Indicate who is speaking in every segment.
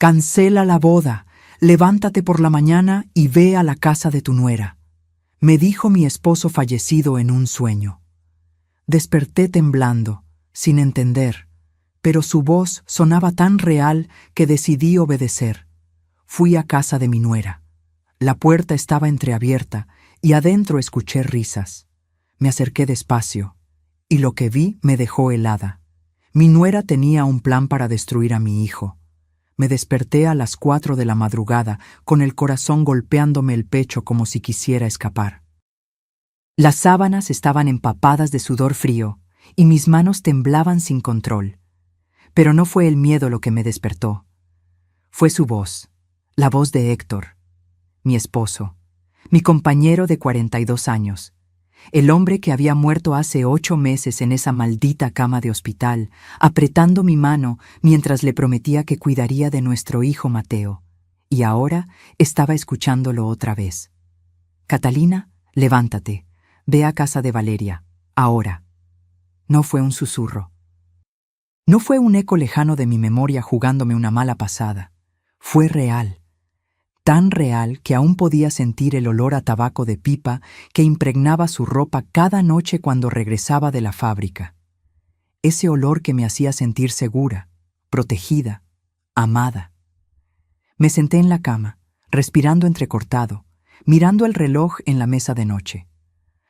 Speaker 1: «Cancela la boda, levántate por la mañana y ve a la casa de tu nuera», me dijo mi esposo fallecido en un sueño. Desperté temblando, sin entender, pero su voz sonaba tan real que decidí obedecer. Fui a casa de mi nuera. La puerta estaba entreabierta y adentro escuché risas. Me acerqué despacio, y lo que vi me dejó helada. Mi nuera tenía un plan para destruir a mi hijo. Me desperté a las 4 de la madrugada, con el corazón golpeándome el pecho como si quisiera escapar. Las sábanas estaban empapadas de sudor frío, y mis manos temblaban sin control. Pero no fue el miedo lo que me despertó. Fue su voz, la voz de Héctor, mi esposo, mi compañero de 42 años, el hombre que había muerto hace 8 meses en esa maldita cama de hospital, apretando mi mano mientras le prometía que cuidaría de nuestro hijo Mateo, y ahora estaba escuchándolo otra vez. «Catalina, levántate, ve a casa de Valeria, ahora». No fue un susurro. No fue un eco lejano de mi memoria jugándome una mala pasada. Fue real. Tan real que aún podía sentir el olor a tabaco de pipa que impregnaba su ropa cada noche cuando regresaba de la fábrica. Ese olor que me hacía sentir segura, protegida, amada. Me senté en la cama, respirando entrecortado, mirando el reloj en la mesa de noche.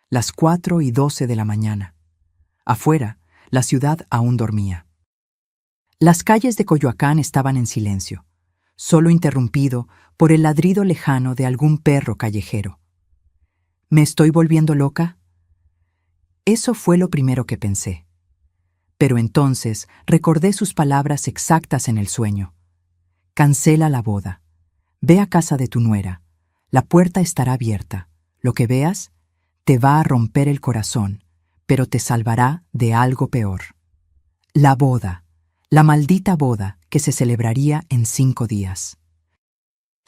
Speaker 1: Las 4:12 de la mañana. Afuera, la ciudad aún dormía. Las calles de Coyoacán estaban en silencio, solo interrumpido por el ladrido lejano de algún perro callejero. ¿Me estoy volviendo loca? Eso fue lo primero que pensé. Pero entonces recordé sus palabras exactas en el sueño. «Cancela la boda. Ve a casa de tu nuera. La puerta estará abierta. Lo que veas te va a romper el corazón, pero te salvará de algo peor». La boda, la maldita boda que se celebraría en 5 días.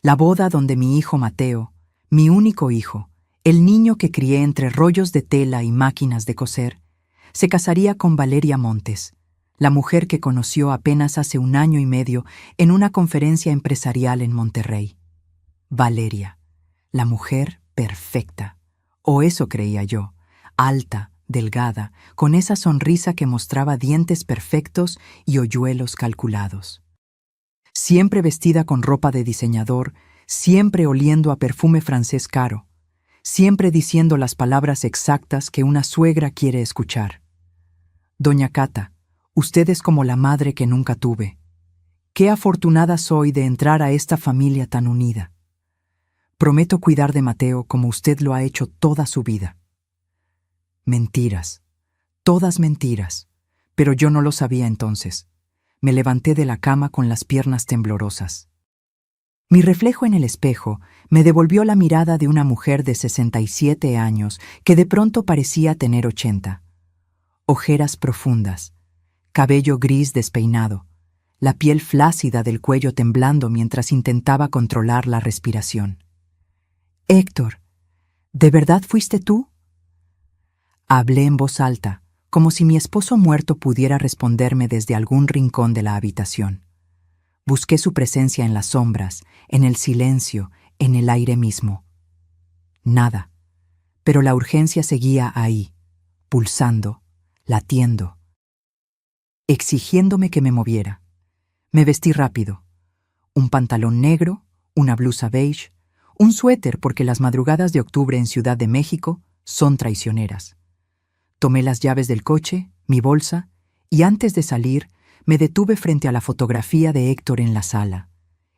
Speaker 1: La boda donde mi hijo Mateo, mi único hijo, el niño que crié entre rollos de tela y máquinas de coser, se casaría con Valeria Montes, la mujer que conoció apenas hace 1 año y medio en una conferencia empresarial en Monterrey. Valeria, la mujer perfecta, o eso creía yo, alta, delgada, con esa sonrisa que mostraba dientes perfectos y hoyuelos calculados. Siempre vestida con ropa de diseñador, siempre oliendo a perfume francés caro, siempre diciendo las palabras exactas que una suegra quiere escuchar. «Doña Cata, usted es como la madre que nunca tuve. Qué afortunada soy de entrar a esta familia tan unida. Prometo cuidar de Mateo como usted lo ha hecho toda su vida». Mentiras, todas mentiras, pero yo no lo sabía entonces. Me levanté de la cama con las piernas temblorosas. Mi reflejo en el espejo me devolvió la mirada de una mujer de 67 años que de pronto parecía tener 80. Ojeras profundas, cabello gris despeinado, la piel flácida del cuello temblando mientras intentaba controlar la respiración. «Héctor, ¿de verdad fuiste tú?». Hablé en voz alta, como si mi esposo muerto pudiera responderme desde algún rincón de la habitación. Busqué su presencia en las sombras, en el silencio, en el aire mismo. Nada, pero la urgencia seguía ahí, pulsando, latiendo, exigiéndome que me moviera. Me vestí rápido. Un pantalón negro, una blusa beige, un suéter porque las madrugadas de octubre en Ciudad de México son traicioneras. Tomé las llaves del coche, mi bolsa, y antes de salir, me detuve frente a la fotografía de Héctor en la sala.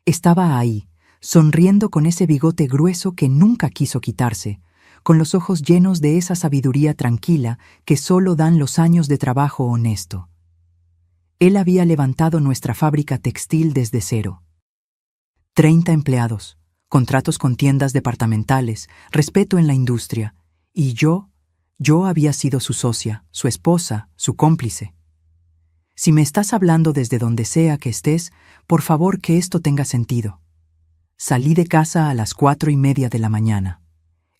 Speaker 1: Estaba ahí, sonriendo con ese bigote grueso que nunca quiso quitarse, con los ojos llenos de esa sabiduría tranquila que solo dan los años de trabajo honesto. Él había levantado nuestra fábrica textil desde cero. 30 empleados, contratos con tiendas departamentales, respeto en la industria, y yo había sido su socia, su esposa, su cómplice. Si me estás hablando desde donde sea que estés, por favor que esto tenga sentido. Salí de casa a las 4:30 de la mañana.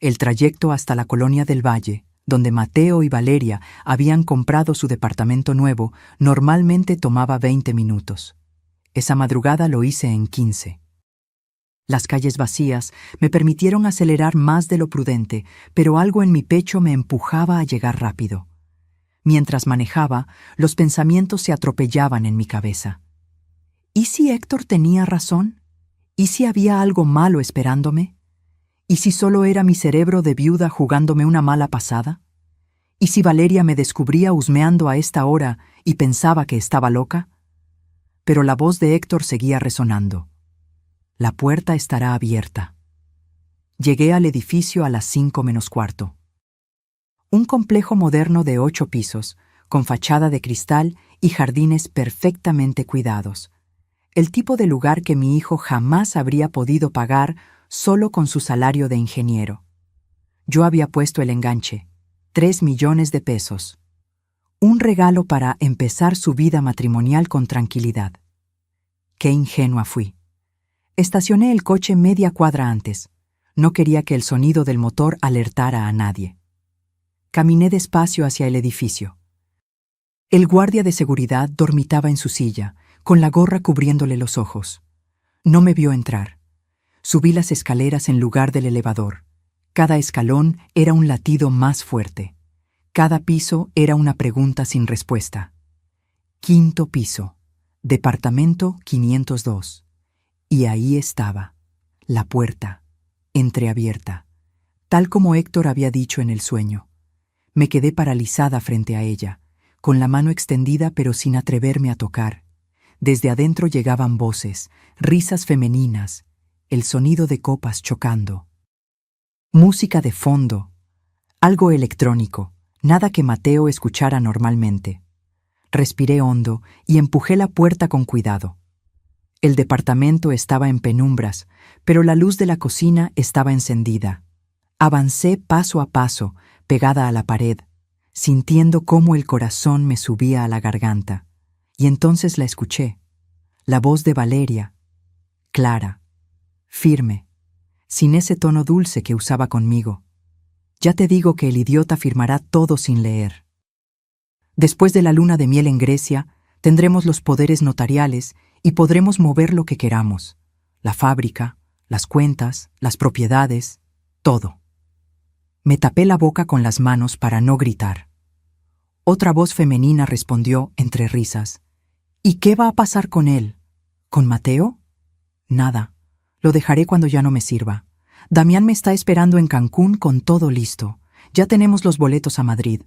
Speaker 1: El trayecto hasta la Colonia del Valle, donde Mateo y Valeria habían comprado su departamento nuevo, normalmente tomaba 20 minutos. Esa madrugada lo hice en 15. Las calles vacías me permitieron acelerar más de lo prudente, pero algo en mi pecho me empujaba a llegar rápido. Mientras manejaba, los pensamientos se atropellaban en mi cabeza. ¿Y si Héctor tenía razón? ¿Y si había algo malo esperándome? ¿Y si solo era mi cerebro de viuda jugándome una mala pasada? ¿Y si Valeria me descubría husmeando a esta hora y pensaba que estaba loca? Pero la voz de Héctor seguía resonando. La puerta estará abierta. Llegué al edificio a las 5 menos cuarto. Un complejo moderno de 8 pisos, con fachada de cristal y jardines perfectamente cuidados. El tipo de lugar que mi hijo jamás habría podido pagar solo con su salario de ingeniero. Yo había puesto el enganche, 3 millones de pesos. Un regalo para empezar su vida matrimonial con tranquilidad. Qué ingenua fui. Estacioné el coche media cuadra antes. No quería que el sonido del motor alertara a nadie. Caminé despacio hacia el edificio. El guardia de seguridad dormitaba en su silla, con la gorra cubriéndole los ojos. No me vio entrar. Subí las escaleras en lugar del elevador. Cada escalón era un latido más fuerte. Cada piso era una pregunta sin respuesta. 5º piso, departamento 502. Y ahí estaba, la puerta, entreabierta, tal como Héctor había dicho en el sueño. Me quedé paralizada frente a ella, con la mano extendida pero sin atreverme a tocar. Desde adentro llegaban voces, risas femeninas, el sonido de copas chocando. Música de fondo, algo electrónico, nada que Mateo escuchara normalmente. Respiré hondo y empujé la puerta con cuidado. El departamento estaba en penumbras, pero la luz de la cocina estaba encendida. Avancé paso a paso, pegada a la pared, sintiendo cómo el corazón me subía a la garganta. Y entonces la escuché. La voz de Valeria, clara, firme, sin ese tono dulce que usaba conmigo. Ya te digo que el idiota firmará todo sin leer. Después de la luna de miel en Grecia, tendremos los poderes notariales y podremos mover lo que queramos. La fábrica, las cuentas, las propiedades, todo. Me tapé la boca con las manos para no gritar. Otra voz femenina respondió entre risas. ¿Y qué va a pasar con él? ¿Con Mateo? Nada. Lo dejaré cuando ya no me sirva. Damián me está esperando en Cancún con todo listo. Ya tenemos los boletos a Madrid.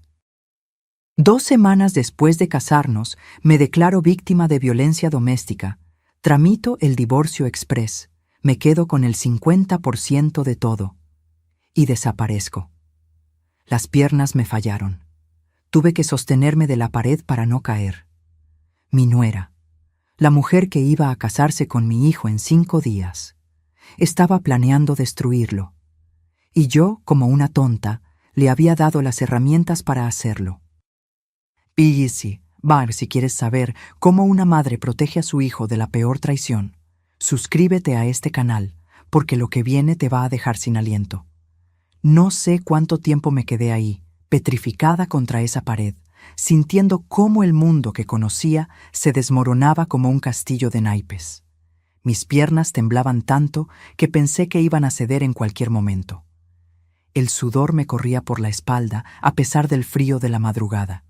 Speaker 1: 2 semanas después de casarnos, me declaro víctima de violencia doméstica. Tramito el divorcio express. Me quedo con el 50% de todo. Y desaparezco. Las piernas me fallaron. Tuve que sostenerme de la pared para no caer. Mi nuera, la mujer que iba a casarse con mi hijo en 5 días, estaba planeando destruirlo. Y yo, como una tonta, le había dado las herramientas para hacerlo. Easy, Bar, si quieres saber cómo una madre protege a su hijo de la peor traición, suscríbete a este canal, porque lo que viene te va a dejar sin aliento. No sé cuánto tiempo me quedé ahí, petrificada contra esa pared, sintiendo cómo el mundo que conocía se desmoronaba como un castillo de naipes. Mis piernas temblaban tanto que pensé que iban a ceder en cualquier momento. El sudor me corría por la espalda a pesar del frío de la madrugada.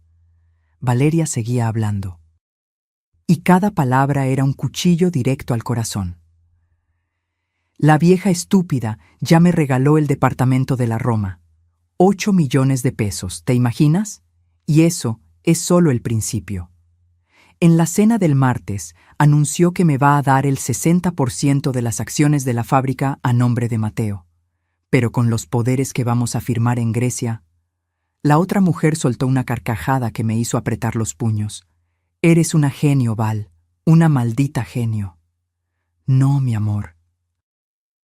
Speaker 1: Valeria seguía hablando. Y cada palabra era un cuchillo directo al corazón. La vieja estúpida ya me regaló el departamento de la Roma. 8 millones de pesos, ¿te imaginas? Y eso es solo el principio. En la cena del martes, anunció que me va a dar el 60% de las acciones de la fábrica a nombre de Mateo. Pero con los poderes que vamos a firmar en Grecia... La otra mujer soltó una carcajada que me hizo apretar los puños. Eres una genio, Val, una maldita genio. No, mi amor.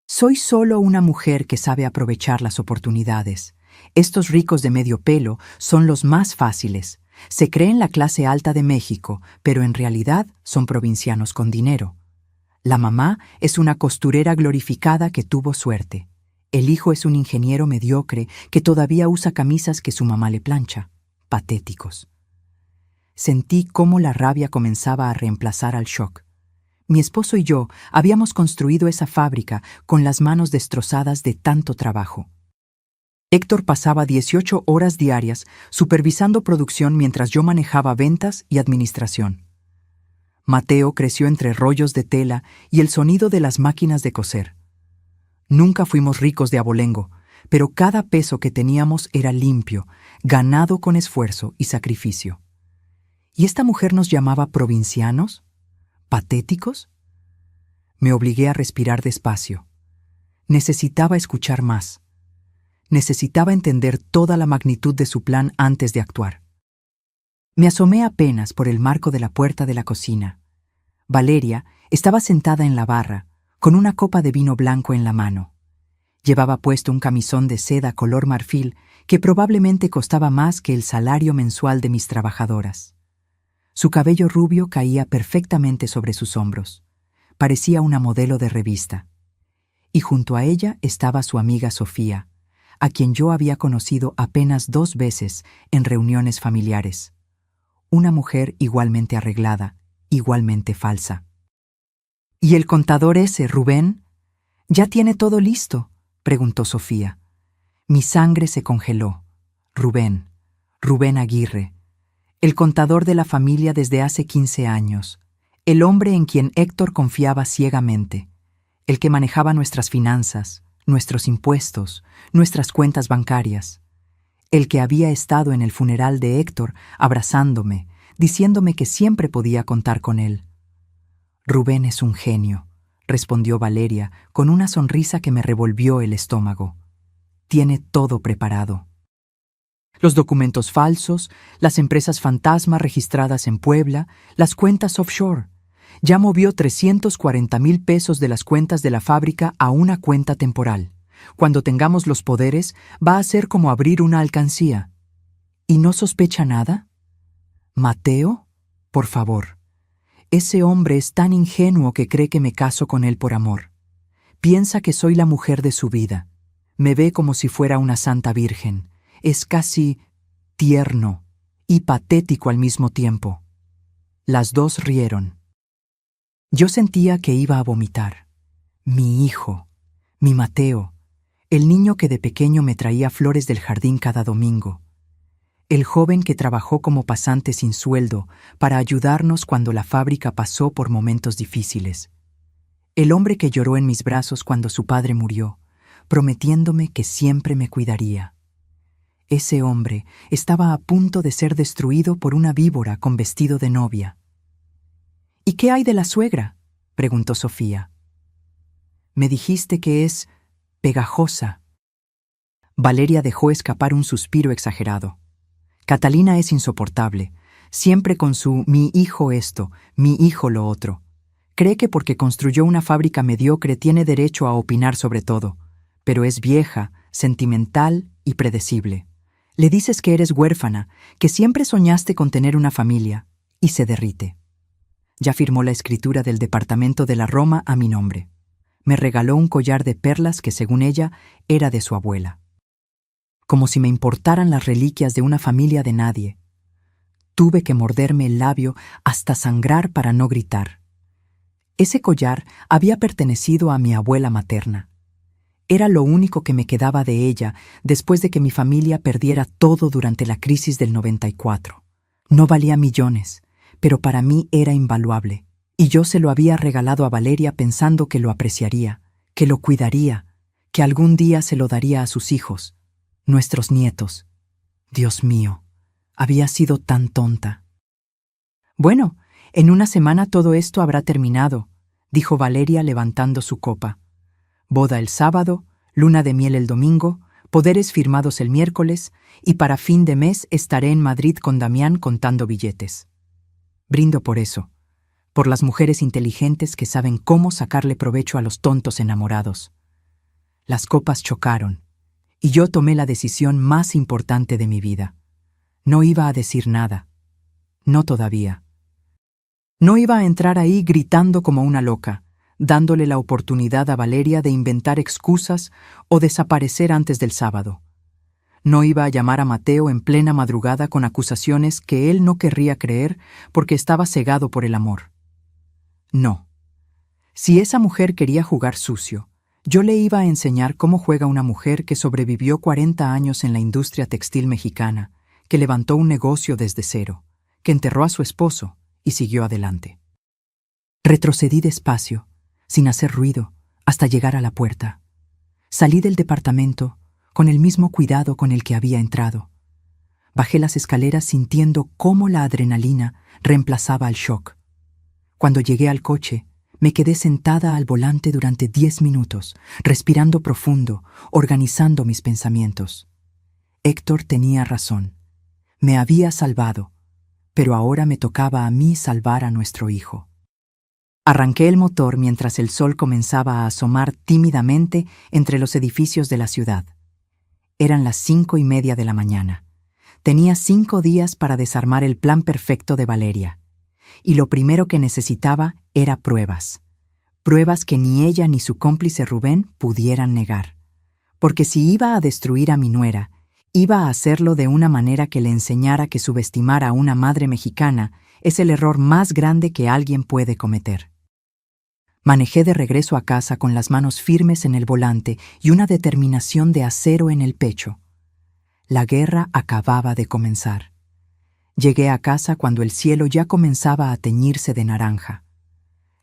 Speaker 1: Soy solo una mujer que sabe aprovechar las oportunidades. Estos ricos de medio pelo son los más fáciles. Se creen la clase alta de México, pero en realidad son provincianos con dinero. La mamá es una costurera glorificada que tuvo suerte. El hijo es un ingeniero mediocre que todavía usa camisas que su mamá le plancha. Patéticos. Sentí cómo la rabia comenzaba a reemplazar al shock. Mi esposo y yo habíamos construido esa fábrica con las manos destrozadas de tanto trabajo. Héctor pasaba 18 horas diarias supervisando producción mientras yo manejaba ventas y administración. Mateo creció entre rollos de tela y el sonido de las máquinas de coser. Nunca fuimos ricos de abolengo, pero cada peso que teníamos era limpio, ganado con esfuerzo y sacrificio. ¿Y esta mujer nos llamaba provincianos? ¿Patéticos? Me obligué a respirar despacio. Necesitaba escuchar más. Necesitaba entender toda la magnitud de su plan antes de actuar. Me asomé apenas por el marco de la puerta de la cocina. Valeria estaba sentada en la barra, con una copa de vino blanco en la mano. Llevaba puesto un camisón de seda color marfil que probablemente costaba más que el salario mensual de mis trabajadoras. Su cabello rubio caía perfectamente sobre sus hombros. Parecía una modelo de revista. Y junto a ella estaba su amiga Sofía, a quien yo había conocido apenas 2 veces en reuniones familiares. Una mujer igualmente arreglada, igualmente falsa. ¿Y el contador ese, Rubén? ¿Ya tiene todo listo?, preguntó Sofía. Mi sangre se congeló. Rubén Aguirre, el contador de la familia desde hace 15 años, el hombre en quien Héctor confiaba ciegamente, el que manejaba nuestras finanzas, nuestros impuestos, nuestras cuentas bancarias, el que había estado en el funeral de Héctor abrazándome, diciéndome que siempre podía contar con él. Rubén es un genio, respondió Valeria con una sonrisa que me revolvió el estómago. Tiene todo preparado. Los documentos falsos, las empresas fantasma registradas en Puebla, las cuentas offshore. Ya movió 340,000 pesos de las cuentas de la fábrica a una cuenta temporal. Cuando tengamos los poderes, va a ser como abrir una alcancía. ¿Y no sospecha nada? ¿Mateo? Por favor. Ese hombre es tan ingenuo que cree que me caso con él por amor. Piensa que soy la mujer de su vida. Me ve como si fuera una santa virgen. Es casi tierno y patético al mismo tiempo. Las dos rieron. Yo sentía que iba a vomitar. Mi hijo, mi Mateo, el niño que de pequeño me traía flores del jardín cada domingo. El joven que trabajó como pasante sin sueldo para ayudarnos cuando la fábrica pasó por momentos difíciles. El hombre que lloró en mis brazos cuando su padre murió, prometiéndome que siempre me cuidaría. Ese hombre estaba a punto de ser destruido por una víbora con vestido de novia. ¿Y qué hay de la suegra?, preguntó Sofía. Me dijiste que es pegajosa. Valeria dejó escapar un suspiro exagerado. Catalina es insoportable, siempre con su mi hijo esto, mi hijo lo otro. Cree que porque construyó una fábrica mediocre tiene derecho a opinar sobre todo, pero es vieja, sentimental y predecible. Le dices que eres huérfana, que siempre soñaste con tener una familia, y se derrite. Ya firmó la escritura del departamento de la Roma a mi nombre. Me regaló un collar de perlas que, según ella, era de su abuela. Como si me importaran las reliquias de una familia de nadie. Tuve que morderme el labio hasta sangrar para no gritar. Ese collar había pertenecido a mi abuela materna. Era lo único que me quedaba de ella después de que mi familia perdiera todo durante la crisis del 94. No valía millones, pero para mí era invaluable, y yo se lo había regalado a Valeria pensando que lo apreciaría, que lo cuidaría, que algún día se lo daría a sus hijos, nuestros nietos. Dios mío, había sido tan tonta. Bueno, en una semana todo esto habrá terminado, dijo Valeria levantando su copa. Boda el sábado, luna de miel el domingo, poderes firmados el miércoles, y para fin de mes estaré en Madrid con Damián contando billetes. Brindo por eso, por las mujeres inteligentes que saben cómo sacarle provecho a los tontos enamorados. Las copas chocaron, y yo tomé la decisión más importante de mi vida. No iba a decir nada. No todavía. No iba a entrar ahí gritando como una loca, dándole la oportunidad a Valeria de inventar excusas o desaparecer antes del sábado. No iba a llamar a Mateo en plena madrugada con acusaciones que él no querría creer porque estaba cegado por el amor. No, Si esa mujer quería jugar sucio, yo le iba a enseñar cómo juega una mujer que sobrevivió 40 años en la industria textil mexicana, que levantó un negocio desde cero, que enterró a su esposo y siguió adelante. Retrocedí despacio, sin hacer ruido, hasta llegar a la puerta. Salí del departamento con el mismo cuidado con el que había entrado. Bajé las escaleras sintiendo cómo la adrenalina reemplazaba al shock. Cuando llegué al coche, me quedé sentada al volante durante 10 minutos, respirando profundo, organizando mis pensamientos. Héctor tenía razón. Me había salvado, pero ahora me tocaba a mí salvar a nuestro hijo. Arranqué el motor mientras el sol comenzaba a asomar tímidamente entre los edificios de la ciudad. Eran las 5:30 de la mañana. Tenía 5 días para desarmar el plan perfecto de Valeria. Y lo primero que necesitaba era pruebas. Pruebas que ni ella ni su cómplice Rubén pudieran negar. Porque si iba a destruir a mi nuera, iba a hacerlo de una manera que le enseñara que subestimar a una madre mexicana es el error más grande que alguien puede cometer. Manejé de regreso a casa con las manos firmes en el volante y una determinación de acero en el pecho. La guerra acababa de comenzar. Llegué a casa cuando el cielo ya comenzaba a teñirse de naranja.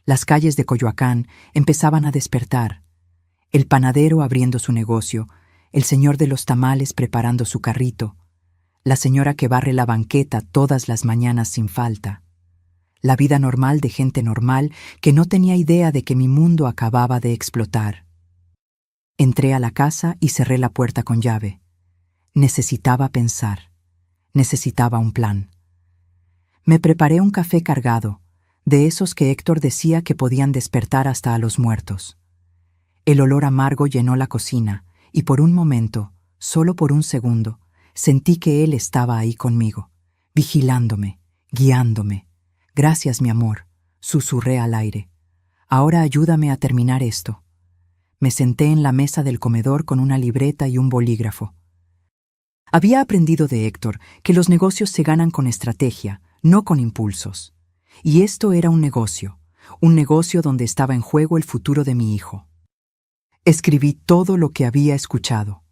Speaker 1: Las calles de Coyoacán empezaban a despertar. El panadero abriendo su negocio, el señor de los tamales preparando su carrito, la señora que barre la banqueta todas las mañanas sin falta. La vida normal de gente normal que no tenía idea de que mi mundo acababa de explotar. Entré a la casa y cerré la puerta con llave. Necesitaba pensar. Necesitaba un plan. Me preparé un café cargado, de esos que Héctor decía que podían despertar hasta a los muertos. El olor amargo llenó la cocina y por un momento, solo por un segundo, sentí que él estaba ahí conmigo, vigilándome, guiándome. «Gracias, mi amor», susurré al aire. «Ahora ayúdame a terminar esto». Me senté en la mesa del comedor con una libreta y un bolígrafo. Había aprendido de Héctor que los negocios se ganan con estrategia, no con impulsos. Y esto era un negocio donde estaba en juego el futuro de mi hijo. Escribí todo lo que había escuchado.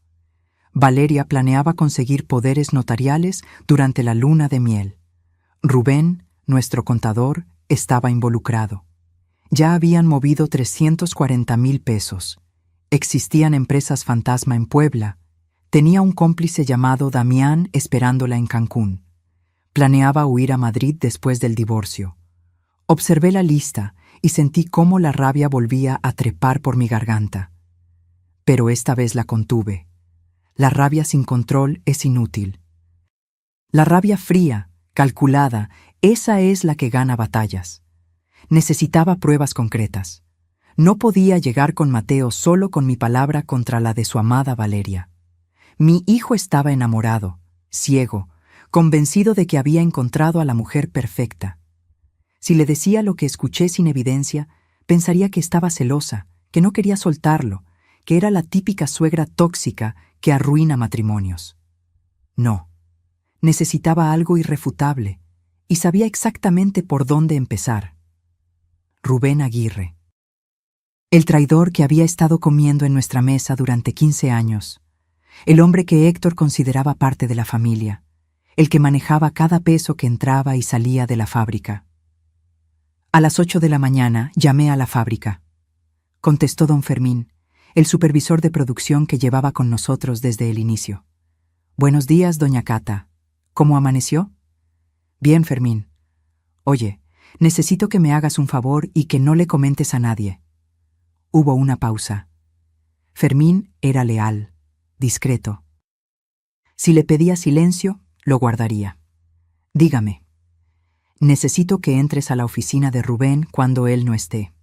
Speaker 1: Valeria planeaba conseguir poderes notariales durante la luna de miel. Rubén, nuestro contador, estaba involucrado. Ya habían movido 340,000 pesos. Existían empresas fantasma en Puebla. Tenía un cómplice llamado Damián esperándola en Cancún. Planeaba huir a Madrid después del divorcio. Observé la lista y sentí cómo la rabia volvía a trepar por mi garganta. Pero esta vez la contuve. La rabia sin control es inútil. La rabia fría, calculada, esa es la que gana batallas. Necesitaba pruebas concretas. No podía llegar con Mateo solo con mi palabra contra la de su amada Valeria. Mi hijo estaba enamorado, ciego, convencido de que había encontrado a la mujer perfecta. Si le decía lo que escuché sin evidencia, pensaría que estaba celosa, que no quería soltarlo, que era la típica suegra tóxica que arruina matrimonios. No. Necesitaba algo irrefutable, y sabía exactamente por dónde empezar. Rubén Aguirre. El traidor que había estado comiendo en nuestra mesa durante 15 años. El hombre que Héctor consideraba parte de la familia. El que manejaba cada peso que entraba y salía de la fábrica. A las 8 de la mañana llamé a la fábrica. Contestó don Fermín, el supervisor de producción que llevaba con nosotros desde el inicio. «Buenos días, doña Cata. ¿Cómo amaneció?» «Bien, Fermín. Oye, necesito que me hagas un favor y que no le comentes a nadie». Hubo una pausa. Fermín era leal, discreto. Si le pedía silencio, lo guardaría. «Dígame». «Necesito que entres a la oficina de Rubén cuando él no esté.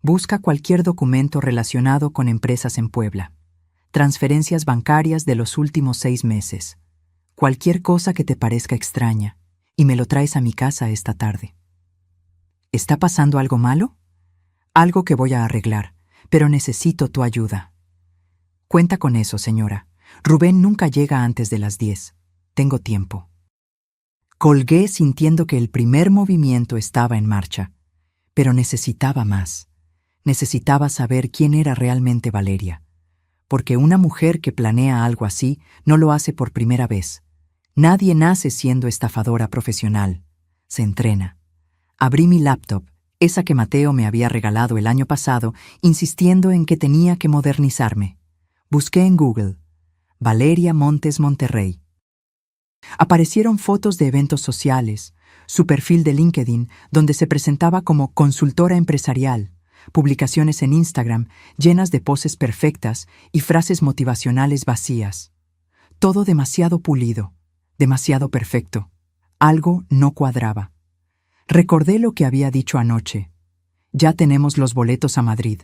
Speaker 1: Busca cualquier documento relacionado con empresas en Puebla. Transferencias bancarias de los últimos 6 meses. Cualquier cosa que te parezca extraña, y me lo traes a mi casa esta tarde». «¿Está pasando algo malo?» «Algo que voy a arreglar, pero necesito tu ayuda». «Cuenta con eso, señora. Rubén nunca llega antes de las 10. Tengo tiempo». Colgué sintiendo que el primer movimiento estaba en marcha, pero necesitaba más. Necesitaba saber quién era realmente Valeria, porque una mujer que planea algo así no lo hace por primera vez. Nadie nace siendo estafadora profesional. Se entrena. Abrí mi laptop, esa que Mateo me había regalado el año pasado, insistiendo en que tenía que modernizarme. Busqué en Google, Valeria Montes Monterrey. Aparecieron fotos de eventos sociales, su perfil de LinkedIn, donde se presentaba como consultora empresarial, publicaciones en Instagram llenas de poses perfectas y frases motivacionales vacías. Todo demasiado pulido, demasiado perfecto. Algo no cuadraba. Recordé lo que había dicho anoche. Ya tenemos los boletos a Madrid.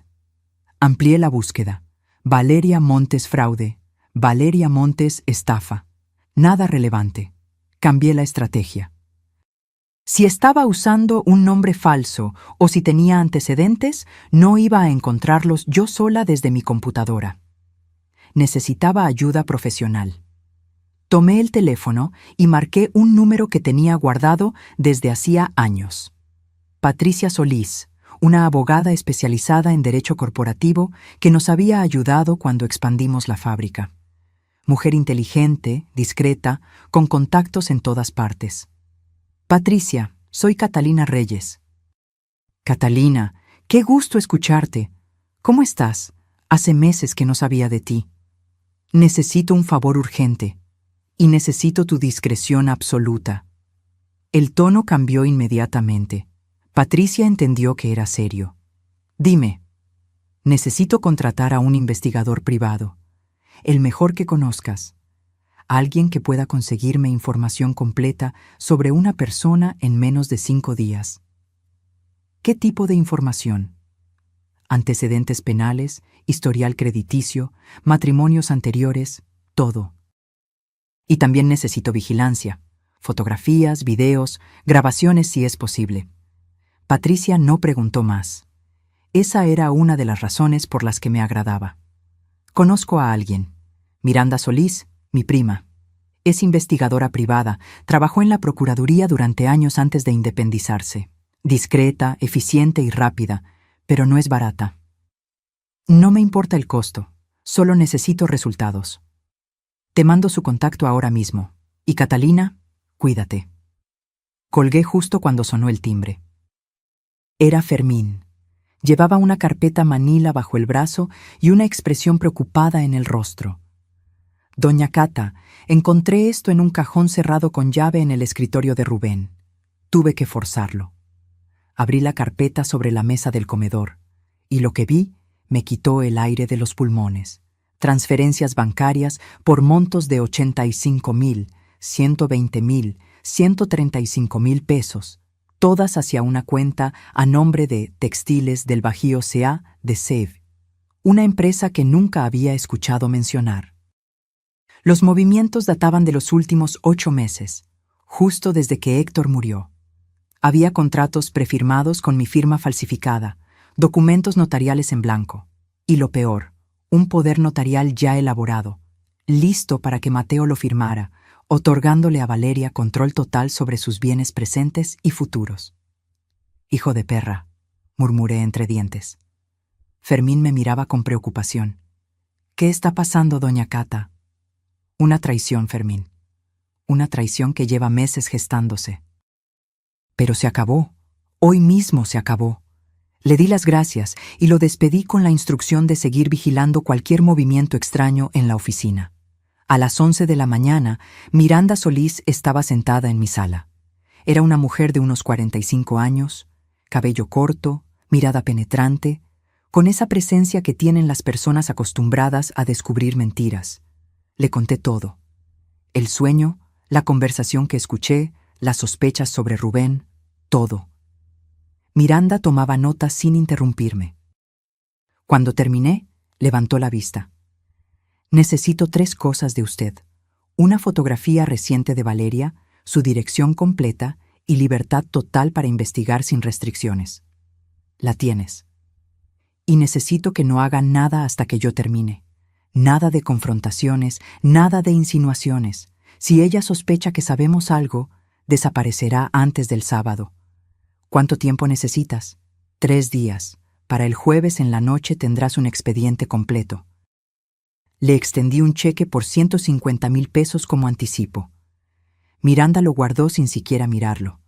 Speaker 1: Amplié la búsqueda. Valeria Montes fraude. Valeria Montes estafa. Nada relevante. Cambié la estrategia. Si estaba usando un nombre falso o si tenía antecedentes, no iba a encontrarlos yo sola desde mi computadora. Necesitaba ayuda profesional. Tomé el teléfono y marqué un número que tenía guardado desde hacía años. Patricia Solís, una abogada especializada en derecho corporativo que nos había ayudado cuando expandimos la fábrica. Mujer inteligente, discreta, con contactos en todas partes. Patricia, soy Catalina Reyes. Catalina, qué gusto escucharte. ¿Cómo estás? Hace meses que no sabía de ti. Necesito un favor urgente. Y necesito tu discreción absoluta. El tono cambió inmediatamente. Patricia entendió que era serio. Dime, necesito contratar a un investigador privado, el mejor que conozcas, alguien que pueda conseguirme información completa sobre una persona en menos de 5 días. ¿Qué tipo de información? Antecedentes penales, historial crediticio, matrimonios anteriores, todo. Y también necesito vigilancia, fotografías, videos, grabaciones si es posible. Patricia no preguntó más. Esa era una de las razones por las que me agradaba. Conozco a alguien. Miranda Solís, mi prima. Es investigadora privada, trabajó en la Procuraduría durante años antes de independizarse. Discreta, eficiente y rápida, pero no es barata. No me importa el costo, solo necesito resultados. Te mando su contacto ahora mismo. Y Catalina, cuídate. Colgué justo cuando sonó el timbre. Era Fermín. Llevaba una carpeta manila bajo el brazo y una expresión preocupada en el rostro. Doña Cata, encontré esto en un cajón cerrado con llave en el escritorio de Rubén. Tuve que forzarlo. Abrí la carpeta sobre la mesa del comedor, y lo que vi me quitó el aire de los pulmones. Transferencias bancarias por montos de 85,000, 120,000, 135,000 pesos, todas hacia una cuenta a nombre de Textiles del Bajío C.A. de SEV, una empresa que nunca había escuchado mencionar. Los movimientos databan de los últimos 8 meses, justo desde que Héctor murió. Había contratos prefirmados con mi firma falsificada, documentos notariales en blanco, y lo peor, un poder notarial ya elaborado, listo para que Mateo lo firmara, otorgándole a Valeria control total sobre sus bienes presentes y futuros. «Hijo de perra», murmuré entre dientes. Fermín me miraba con preocupación. «¿Qué está pasando, doña Cata?» «Una traición, Fermín. Una traición que lleva meses gestándose». «Pero se acabó. Hoy mismo se acabó». Le di las gracias y lo despedí con la instrucción de seguir vigilando cualquier movimiento extraño en la oficina. A las 11 de la mañana, Miranda Solís estaba sentada en mi sala. Era una mujer de unos 45 años, cabello corto, mirada penetrante, con esa presencia que tienen las personas acostumbradas a descubrir mentiras. Le conté todo. El sueño, la conversación que escuché, las sospechas sobre Rubén, todo. Miranda tomaba notas sin interrumpirme. Cuando terminé, levantó la vista. «Necesito 3 cosas de usted: una fotografía reciente de Valeria, su dirección completa y libertad total para investigar sin restricciones. La tienes. Y necesito que no haga nada hasta que yo termine. Nada de confrontaciones, nada de insinuaciones. Si ella sospecha que sabemos algo, desaparecerá antes del sábado. ¿Cuánto tiempo necesitas?» 3 días, Para el jueves en la noche tendrás un expediente completo. Le extendí un cheque por 150,000 pesos como anticipo. Miranda lo guardó sin siquiera mirarlo.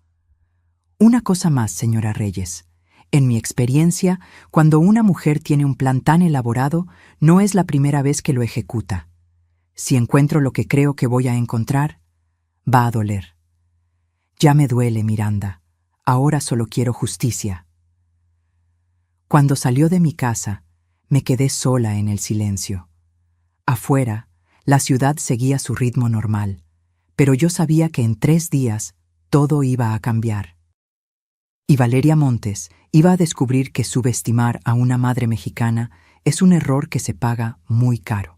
Speaker 1: Una cosa más, señora Reyes. En mi experiencia, cuando una mujer tiene un plan tan elaborado, no es la primera vez que lo ejecuta. Si encuentro lo que creo que voy a encontrar, va a doler. Ya me duele, Miranda. Ahora solo quiero justicia. Cuando salió de mi casa, me quedé sola en el silencio. Afuera, la ciudad seguía su ritmo normal, pero yo sabía que en 3 días todo iba a cambiar. Y Valeria Montes iba a descubrir que subestimar a una madre mexicana es un error que se paga muy caro.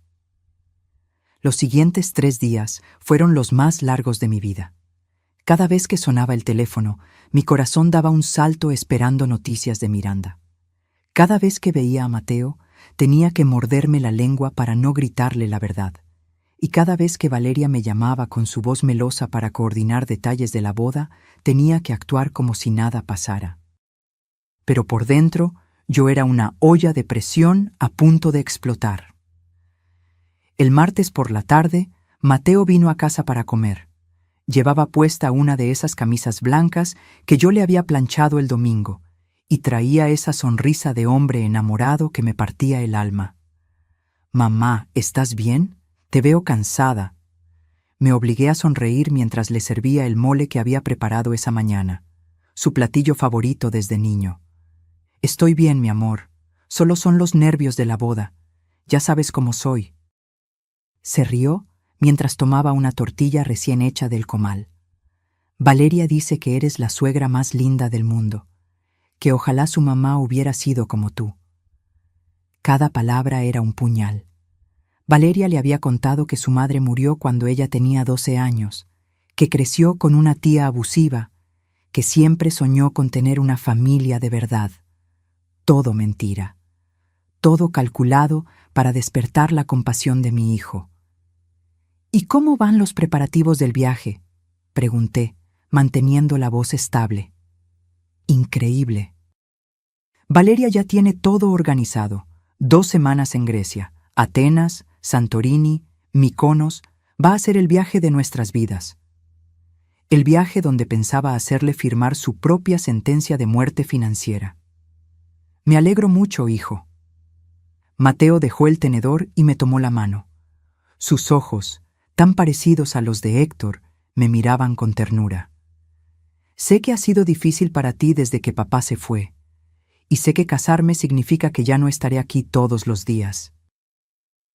Speaker 1: Los siguientes 3 días fueron los más largos de mi vida. Cada vez que sonaba el teléfono, mi corazón daba un salto esperando noticias de Miranda. Cada vez que veía a Mateo, tenía que morderme la lengua para no gritarle la verdad. Y cada vez que Valeria me llamaba con su voz melosa para coordinar detalles de la boda, tenía que actuar como si nada pasara. Pero por dentro, yo era una olla de presión a punto de explotar. El martes por la tarde, Mateo vino a casa para comer. Llevaba puesta una de esas camisas blancas que yo le había planchado el domingo, y traía esa sonrisa de hombre enamorado que me partía el alma. «Mamá, ¿estás bien? Te veo cansada». Me obligué a sonreír mientras le servía el mole que había preparado esa mañana, su platillo favorito desde niño. «Estoy bien, mi amor. Solo son los nervios de la boda. Ya sabes cómo soy». Se rió mientras tomaba una tortilla recién hecha del comal. «Valeria dice que eres la suegra más linda del mundo, que ojalá su mamá hubiera sido como tú». Cada palabra era un puñal. Valeria le había contado que su madre murió cuando ella tenía 12 años, que creció con una tía abusiva, que siempre soñó con tener una familia de verdad. Todo mentira. Todo calculado para despertar la compasión de mi hijo. «¿Y cómo van los preparativos del viaje?», pregunté, manteniendo la voz estable. «Increíble. Valeria ya tiene todo organizado. 2 semanas en Grecia, Atenas, Santorini, Mykonos. Va a ser el viaje de nuestras vidas. El viaje donde pensaba hacerle firmar su propia sentencia de muerte financiera. Me alegro mucho, hijo». Mateo dejó el tenedor y me tomó la mano. Sus ojos, tan parecidos a los de Héctor, me miraban con ternura. «Sé que ha sido difícil para ti desde que papá se fue, y sé que casarme significa que ya no estaré aquí todos los días.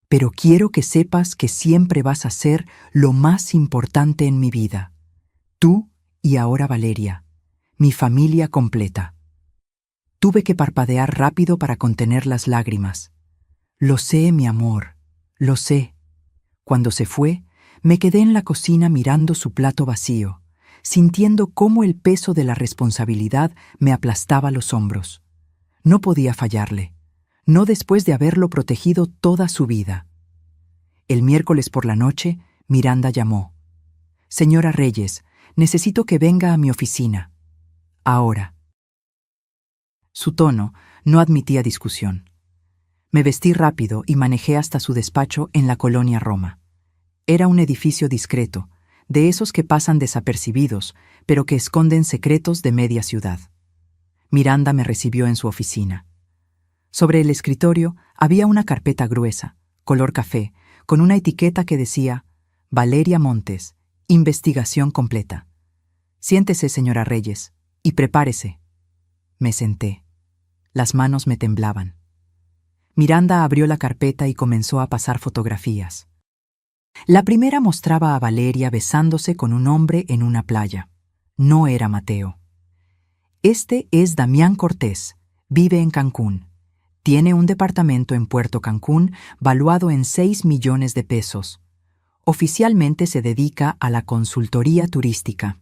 Speaker 1: Pero quiero que sepas que siempre vas a ser lo más importante en mi vida. Tú y ahora Valeria, mi familia completa». Tuve que parpadear rápido para contener las lágrimas. «Lo sé, mi amor, lo sé». Cuando se fue, me quedé en la cocina mirando su plato vacío, sintiendo cómo el peso de la responsabilidad me aplastaba los hombros. No podía fallarle, no después de haberlo protegido toda su vida. El miércoles por la noche, Miranda llamó. «Señora Reyes, necesito que venga a mi oficina. Ahora». Su tono no admitía discusión. Me vestí rápido y manejé hasta su despacho en la colonia Roma. Era un edificio discreto, de esos que pasan desapercibidos, pero que esconden secretos de media ciudad. Miranda me recibió en su oficina. Sobre el escritorio había una carpeta gruesa, color café, con una etiqueta que decía «Valeria Montes, investigación completa». «Siéntese, señora Reyes, y prepárese». Me senté. Las manos me temblaban. Miranda abrió la carpeta y comenzó a pasar fotografías. La primera mostraba a Valeria besándose con un hombre en una playa. No era Mateo. «Este es Damián Cortés. Vive en Cancún. Tiene un departamento en Puerto Cancún valuado en 6 millones de pesos. Oficialmente se dedica a la consultoría turística,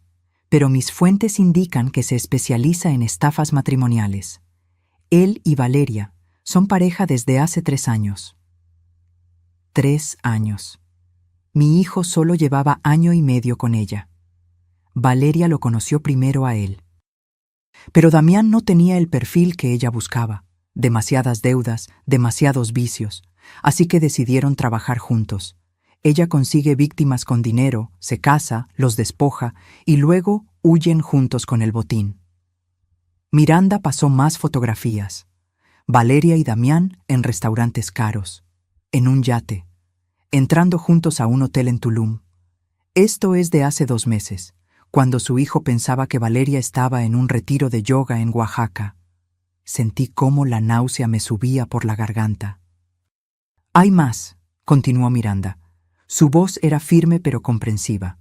Speaker 1: pero mis fuentes indican que se especializa en estafas matrimoniales. Él y Valeria son pareja desde hace 3 años». 3 años. Mi hijo solo llevaba 1 año y medio con ella. Valeria lo conoció primero a él. Pero Damián no tenía el perfil que ella buscaba. demasiadas deudas, demasiados vicios, así que decidieron trabajar juntos. Ella consigue víctimas con dinero, se casa, los despoja y luego huyen juntos con el botín. Miranda pasó más fotografías. Valeria y Damián en restaurantes caros, en un yate, entrando juntos a un hotel en Tulum. Esto es de hace 2 meses, cuando su hijo pensaba que Valeria estaba en un retiro de yoga en Oaxaca. Sentí cómo la náusea me subía por la garganta. «Hay más», continuó Miranda. Su voz era firme pero comprensiva.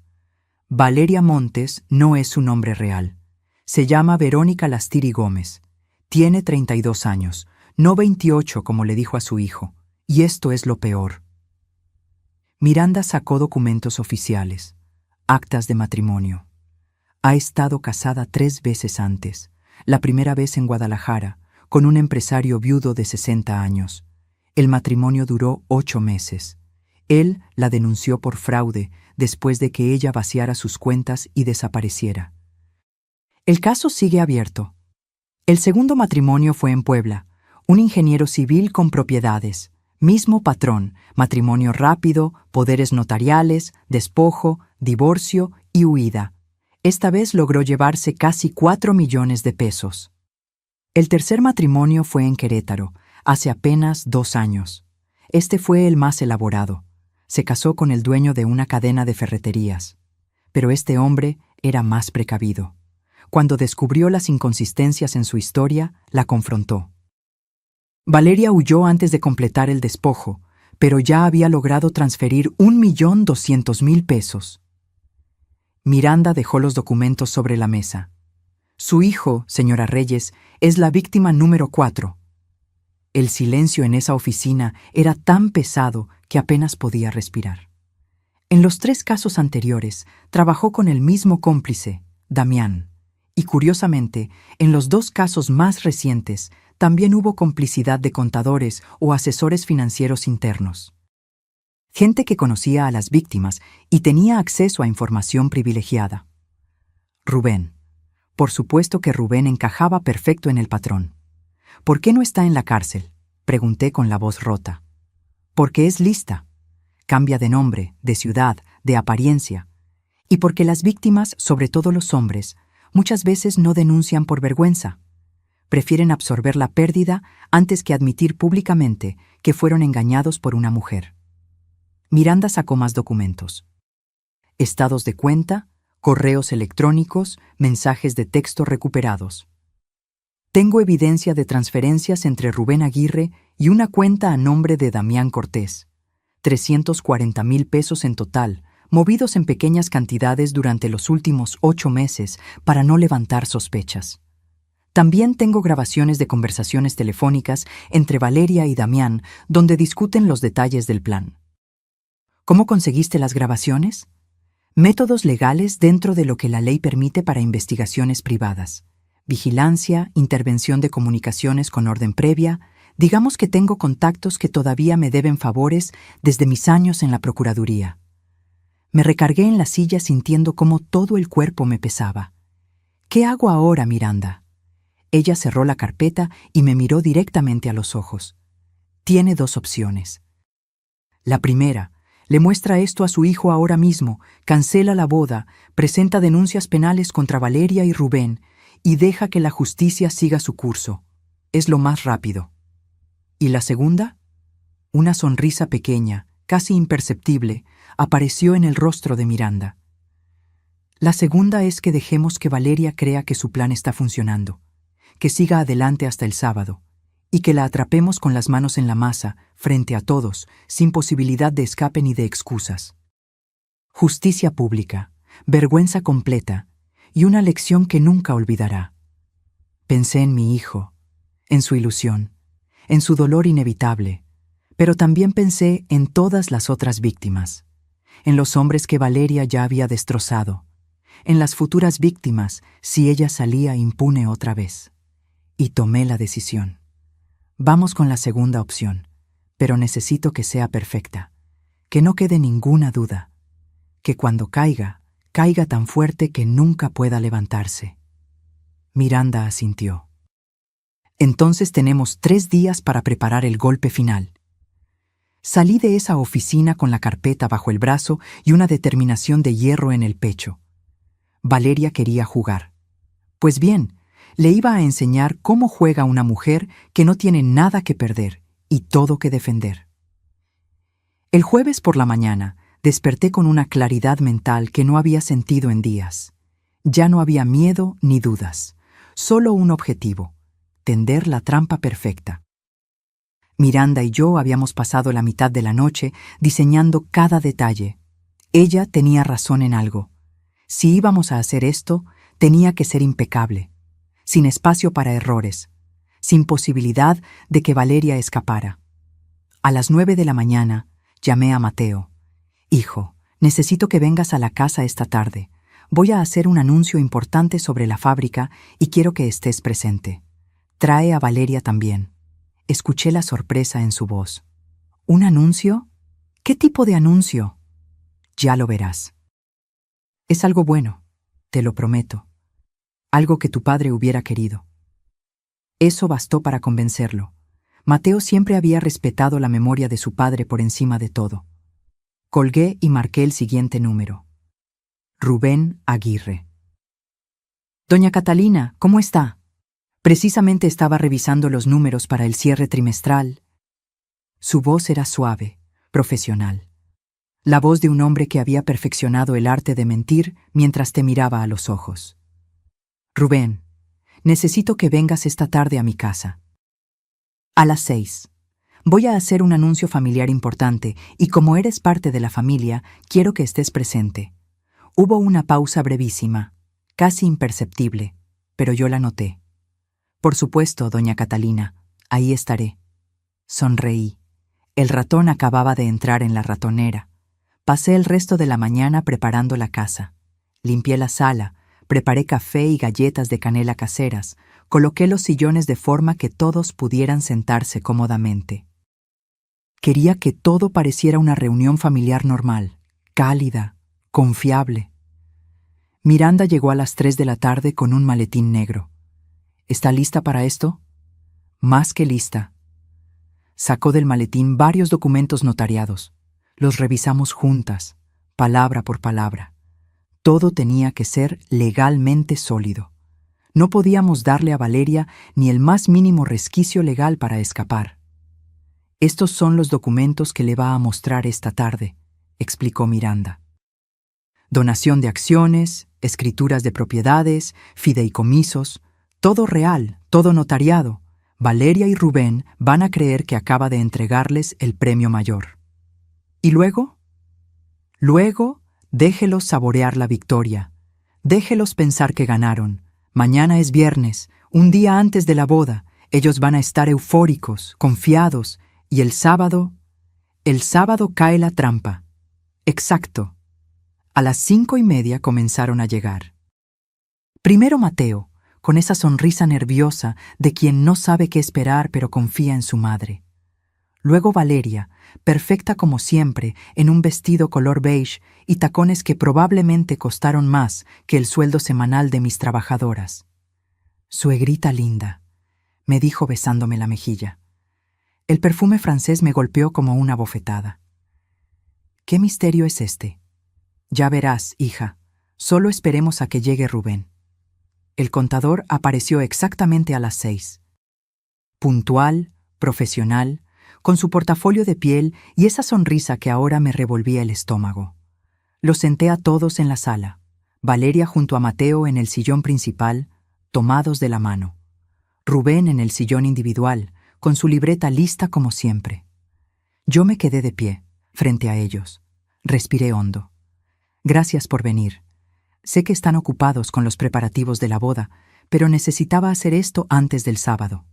Speaker 1: «Valeria Montes no es su nombre real. Se llama Verónica Lastiri Gómez. Tiene 32 años, no 28 como le dijo a su hijo. Y esto es lo peor». Miranda sacó documentos oficiales, actas de matrimonio. Ha estado casada 3 veces antes, la primera vez en Guadalajara, con un empresario viudo de 60 años. El matrimonio duró 8 meses. Él la denunció por fraude después de que ella vaciara sus cuentas y desapareciera. El caso sigue abierto. El segundo matrimonio fue en Puebla, un ingeniero civil con propiedades. Mismo patrón, matrimonio rápido, poderes notariales, despojo, divorcio y huida. Esta vez logró llevarse casi 4 millones de pesos. El tercer matrimonio fue en Querétaro, hace apenas 2 años. Este fue el más elaborado. Se casó con el dueño de una cadena de ferreterías. Pero este hombre era más precavido. Cuando descubrió las inconsistencias en su historia, la confrontó. Valeria huyó antes de completar el despojo, pero ya había logrado transferir 1.200.000 pesos. Miranda dejó los documentos sobre la mesa. Su hijo, señora Reyes, es la víctima número 4. El silencio en esa oficina era tan pesado que apenas podía respirar. En los 3 casos anteriores, trabajó con el mismo cómplice, Damián, y curiosamente, en los 2 casos más recientes, también hubo complicidad de contadores o asesores financieros internos. Gente que conocía a las víctimas y tenía acceso a información privilegiada. Rubén. Por supuesto que Rubén encajaba perfecto en el patrón. ¿Por qué no está en la cárcel?, pregunté con la voz rota. Porque es lista. Cambia de nombre, de ciudad, de apariencia. Y porque las víctimas, sobre todo los hombres, muchas veces no denuncian por vergüenza. Prefieren absorber la pérdida antes que admitir públicamente que fueron engañados por una mujer. Miranda sacó más documentos. Estados de cuenta, correos electrónicos, mensajes de texto recuperados. Tengo evidencia de transferencias entre Rubén Aguirre y una cuenta a nombre de Damián Cortés. 340,000 pesos en total, movidos en pequeñas cantidades durante los últimos 8 meses para no levantar sospechas. También tengo grabaciones de conversaciones telefónicas entre Valeria y Damián donde discuten los detalles del plan. ¿Cómo conseguiste las grabaciones? Métodos legales dentro de lo que la ley permite para investigaciones privadas. Vigilancia, intervención de comunicaciones con orden previa. Digamos que tengo contactos que todavía me deben favores desde mis años en la Procuraduría. Me recargué en la silla sintiendo cómo todo el cuerpo me pesaba. ¿Qué hago ahora, Miranda? Ella cerró la carpeta y me miró directamente a los ojos. Tiene 2 opciones. La primera, le muestra esto a su hijo ahora mismo, cancela la boda, presenta denuncias penales contra Valeria y Rubén y deja que la justicia siga su curso. Es lo más rápido. ¿Y la segunda? Una sonrisa pequeña, casi imperceptible, apareció en el rostro de Miranda. La segunda es que dejemos que Valeria crea que su plan está funcionando, que siga adelante hasta el sábado, y que la atrapemos con las manos en la masa, frente a todos, sin posibilidad de escape ni de excusas. Justicia pública, vergüenza completa, y una lección que nunca olvidará. Pensé en mi hijo, en su ilusión, en su dolor inevitable, pero también pensé en todas las otras víctimas, en los hombres que Valeria ya había destrozado, en las futuras víctimas si ella salía impune otra vez. Y tomé la decisión. Vamos con la segunda opción, pero necesito que sea perfecta, que no quede ninguna duda, que cuando caiga, caiga tan fuerte que nunca pueda levantarse. Miranda asintió. Entonces tenemos 3 días para preparar el golpe final. Salí de esa oficina con la carpeta bajo el brazo y una determinación de hierro en el pecho. Valeria quería jugar. Pues bien, le iba a enseñar cómo juega una mujer que no tiene nada que perder y todo que defender. El jueves por la mañana desperté con una claridad mental que no había sentido en días. Ya no había miedo ni dudas, solo un objetivo: tender la trampa perfecta. Miranda y yo habíamos pasado la mitad de la noche diseñando cada detalle. Ella tenía razón en algo. Si íbamos a hacer esto, tenía que ser impecable, sin espacio para errores, sin posibilidad de que Valeria escapara. A las 9 de la mañana llamé a Mateo. «Hijo, necesito que vengas a la casa esta tarde. Voy a hacer un anuncio importante sobre la fábrica y quiero que estés presente. Trae a Valeria también». Escuché la sorpresa en su voz. ¿Un anuncio? ¿Qué tipo de anuncio? Ya lo verás. Es algo bueno, te lo prometo. Algo que tu padre hubiera querido. Eso bastó para convencerlo. Mateo siempre había respetado la memoria de su padre por encima de todo. Colgué y marqué el siguiente número. Rubén Aguirre. Doña Catalina, ¿cómo está? Precisamente estaba revisando los números para el cierre trimestral. Su voz era suave, profesional. La voz de un hombre que había perfeccionado el arte de mentir mientras te miraba a los ojos. Rubén, necesito que vengas esta tarde a mi casa. A las 6. Voy a hacer un anuncio familiar importante y como eres parte de la familia, quiero que estés presente. Hubo una pausa brevísima, casi imperceptible, pero yo la noté. Por supuesto, doña Catalina, ahí estaré. Sonreí. El ratón acababa de entrar en la ratonera. Pasé el resto de la mañana preparando la casa. Limpié la sala, preparé café y galletas de canela caseras, coloqué los sillones de forma que todos pudieran sentarse cómodamente. Quería que todo pareciera una reunión familiar normal, cálida, confiable. Miranda llegó a las 3 de la tarde con un maletín negro. ¿Está lista para esto? Más que lista. Sacó del maletín varios documentos notariados. Los revisamos juntas, palabra por palabra. Todo tenía que ser legalmente sólido. No podíamos darle a Valeria ni el más mínimo resquicio legal para escapar. Estos son los documentos que le va a mostrar esta tarde, explicó Miranda. Donación de acciones, escrituras de propiedades, fideicomisos, todo real, todo notariado. Valeria y Rubén van a creer que acaba de entregarles el premio mayor. ¿Y luego? Luego, déjelos saborear la victoria. Déjelos pensar que ganaron. Mañana es viernes, un día antes de la boda. Ellos van a estar eufóricos, confiados. Y el sábado cae la trampa. Exacto. A las 5:30 comenzaron a llegar. Primero Mateo, con esa sonrisa nerviosa de quien no sabe qué esperar pero confía en su madre. Luego Valeria, perfecta como siempre, en un vestido color beige y tacones que probablemente costaron más que el sueldo semanal de mis trabajadoras. «Suegrita linda», me dijo besándome la mejilla. El perfume francés me golpeó como una bofetada. «¿Qué misterio es este?» «Ya verás, hija. Solo esperemos a que llegue Rubén». El contador apareció exactamente a las 6. Puntual, profesional, con su portafolio de piel y esa sonrisa que ahora me revolvía el estómago. Los senté a todos en la sala, Valeria junto a Mateo en el sillón principal, tomados de la mano. Rubén en el sillón individual, con su libreta lista como siempre. Yo me quedé de pie, frente a ellos. Respiré hondo. «Gracias por venir. Sé que están ocupados con los preparativos de la boda, pero necesitaba hacer esto antes del sábado».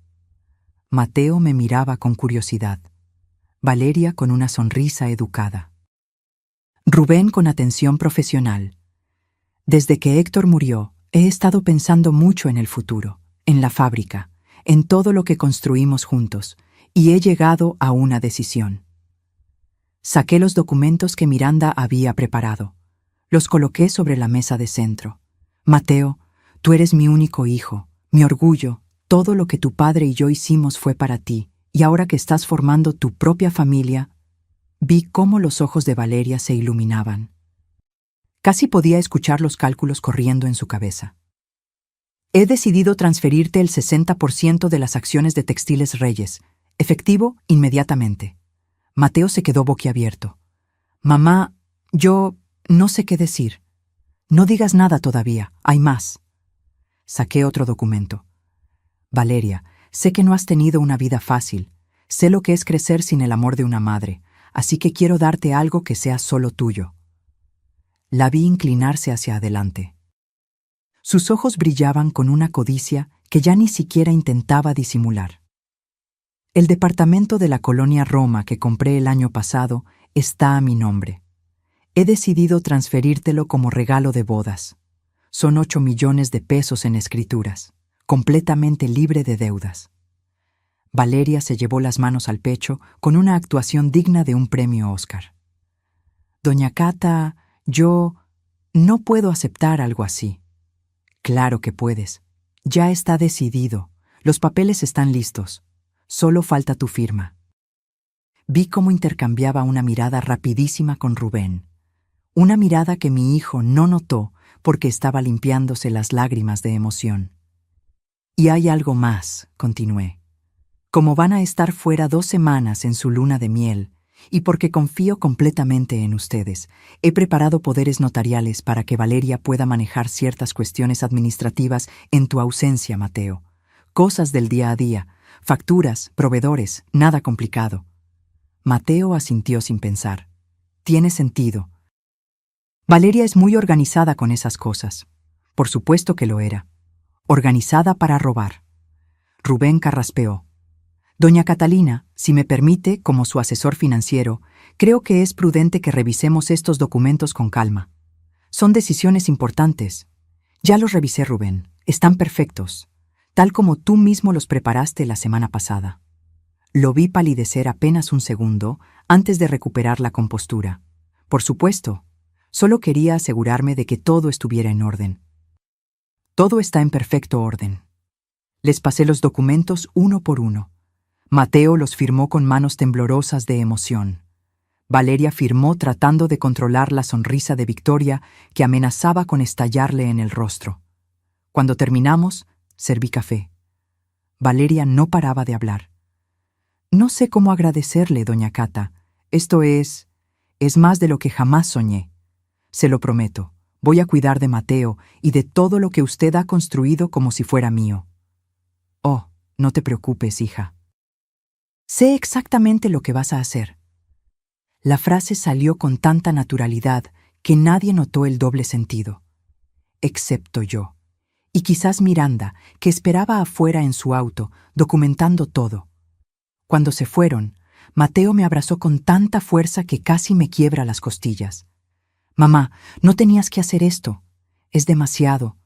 Speaker 1: Mateo me miraba con curiosidad. Valeria con una sonrisa educada. Rubén con atención profesional. Desde que Héctor murió, he estado pensando mucho en el futuro, en la fábrica, en todo lo que construimos juntos, y he llegado a una decisión. Saqué los documentos que Miranda había preparado. Los coloqué sobre la mesa de centro. «Mateo, tú eres mi único hijo, mi orgullo, Todo lo que tu padre y yo hicimos fue para ti, y ahora que estás formando tu propia familia, vi cómo los ojos de Valeria se iluminaban. Casi podía escuchar los cálculos corriendo en su cabeza. He decidido transferirte el 60% de las acciones de Textiles Reyes, efectivo inmediatamente. Mateo se quedó boquiabierto. Mamá, yo no sé qué decir. No digas nada todavía, hay más. Saqué otro documento. Valeria, sé que no has tenido una vida fácil. Sé lo que es crecer sin el amor de una madre, así que quiero darte algo que sea solo tuyo. La vi inclinarse hacia adelante. Sus ojos brillaban con una codicia que ya ni siquiera intentaba disimular. El departamento de la colonia Roma que compré el año pasado está a mi nombre. He decidido transferírtelo como regalo de bodas. Son 8 millones de pesos en escrituras, completamente libre de deudas. Valeria se llevó las manos al pecho con una actuación digna de un premio Oscar. Doña Cata, yo no puedo aceptar algo así. Claro que puedes. Ya está decidido. Los papeles están listos. Solo falta tu firma. Vi cómo intercambiaba una mirada rapidísima con Rubén. Una mirada que mi hijo no notó porque estaba limpiándose las lágrimas de emoción. Y hay algo más, continué. Como van a estar fuera 2 semanas en su luna de miel, y porque confío completamente en ustedes, he preparado poderes notariales para que Valeria pueda manejar ciertas cuestiones administrativas en tu ausencia, Mateo. Cosas del día a día, facturas, proveedores, nada complicado. Mateo asintió sin pensar. Tiene sentido. Valeria es muy organizada con esas cosas. Por supuesto que lo era. Organizada para robar. Rubén carraspeó. Doña Catalina, si me permite, como su asesor financiero, creo que es prudente que revisemos estos documentos con calma. Son decisiones importantes. Ya los revisé, Rubén. Están perfectos, tal como tú mismo los preparaste la semana pasada. Lo vi palidecer apenas un segundo antes de recuperar la compostura. Por supuesto, solo quería asegurarme de que todo estuviera en orden. Todo está en perfecto orden. Les pasé los documentos uno por uno. Mateo los firmó con manos temblorosas de emoción. Valeria firmó tratando de controlar la sonrisa de Victoria que amenazaba con estallarle en el rostro. Cuando terminamos, serví café. Valeria no paraba de hablar. No sé cómo agradecerle, doña Cata. Esto es más de lo que jamás soñé. Se lo prometo. Voy a cuidar de Mateo y de todo lo que usted ha construido como si fuera mío. Oh, no te preocupes, hija. Sé exactamente lo que vas a hacer. La frase salió con tanta naturalidad que nadie notó el doble sentido. Excepto yo. Y quizás Miranda, que esperaba afuera en su auto, documentando todo. Cuando se fueron, Mateo me abrazó con tanta fuerza que casi me quiebra las costillas. Mamá, no tenías que hacer esto. Es demasiado.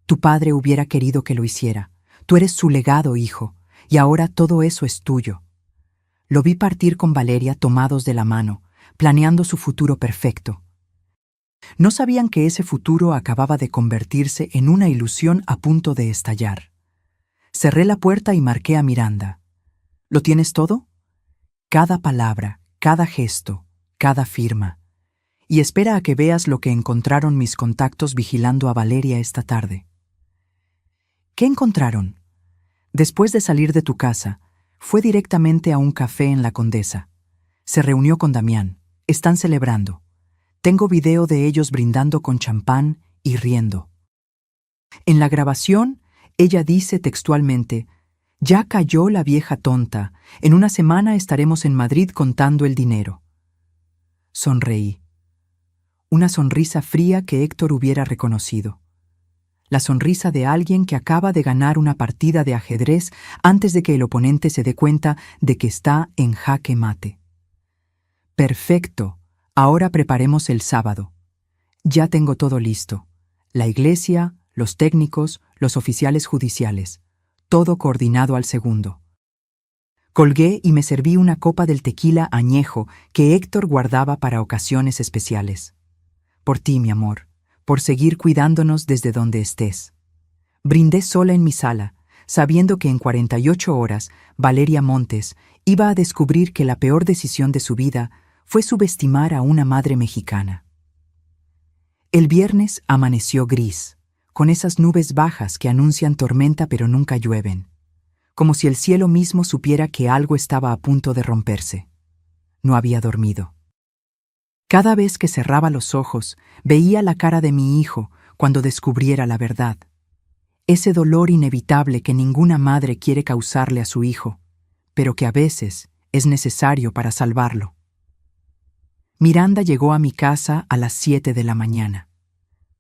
Speaker 1: Tu padre hubiera querido que lo hiciera. Tú eres su legado, hijo. Y ahora todo eso es tuyo. Lo vi partir con Valeria tomados de la mano, planeando su futuro perfecto. No sabían que ese futuro acababa de convertirse en una ilusión a punto de estallar. Cerré la puerta y marqué a Miranda. ¿Lo tienes todo? Cada palabra, cada gesto, cada firma. Y espera a que veas lo que encontraron mis contactos vigilando a Valeria esta tarde. ¿Qué encontraron? Después de salir de tu casa, fue directamente a un café en La Condesa. Se reunió con Damián. Están celebrando. Tengo video de ellos brindando con champán y riendo. En la grabación, ella dice textualmente: «Ya cayó la vieja tonta. En una semana estaremos en Madrid contando el dinero». Sonreí. Una sonrisa fría que Héctor hubiera reconocido. La sonrisa de alguien que acaba de ganar una partida de ajedrez antes de que el oponente se dé cuenta de que está en jaque mate. Perfecto, ahora preparemos el sábado. Ya tengo todo listo. La iglesia, los técnicos, los oficiales judiciales. Todo coordinado al segundo. Colgué y me serví una copa del tequila añejo que Héctor guardaba para ocasiones especiales. Por ti, mi amor. Por seguir cuidándonos desde donde estés. Brindé sola en mi sala, sabiendo que en 48 horas Valeria Montes iba a descubrir que la peor decisión de su vida fue subestimar a una madre mexicana. El viernes amaneció gris, con esas nubes bajas que anuncian tormenta pero nunca llueven, como si el cielo mismo supiera que algo estaba a punto de romperse. No había dormido. Cada vez que cerraba los ojos, veía la cara de mi hijo cuando descubriera la verdad. Ese dolor inevitable que ninguna madre quiere causarle a su hijo, pero que a veces es necesario para salvarlo. Miranda llegó a mi casa a las 7 de la mañana.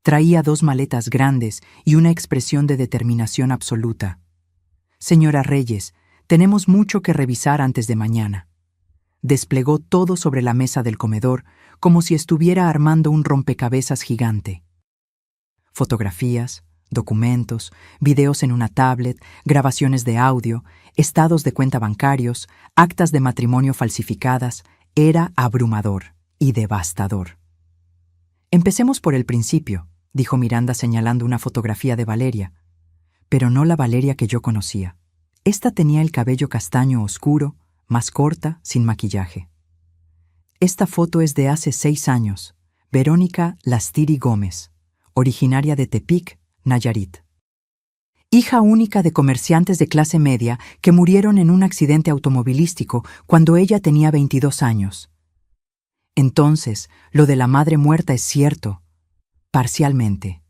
Speaker 1: Traía 2 maletas grandes y una expresión de determinación absoluta. «Señora Reyes, tenemos mucho que revisar antes de mañana». Desplegó todo sobre la mesa del comedor como si estuviera armando un rompecabezas gigante. Fotografías, documentos, videos en una tablet, grabaciones de audio, estados de cuenta bancarios, actas de matrimonio falsificadas. Era abrumador y devastador. «Empecemos por el principio», dijo Miranda señalando una fotografía de Valeria, pero no la Valeria que yo conocía. Esta tenía el cabello castaño oscuro, más corta, sin maquillaje. Esta foto es de hace 6 años, Verónica Lastiri Gómez, originaria de Tepic, Nayarit. Hija única de comerciantes de clase media que murieron en un accidente automovilístico cuando ella tenía 22 años. Entonces, lo de la madre muerta es cierto, parcialmente.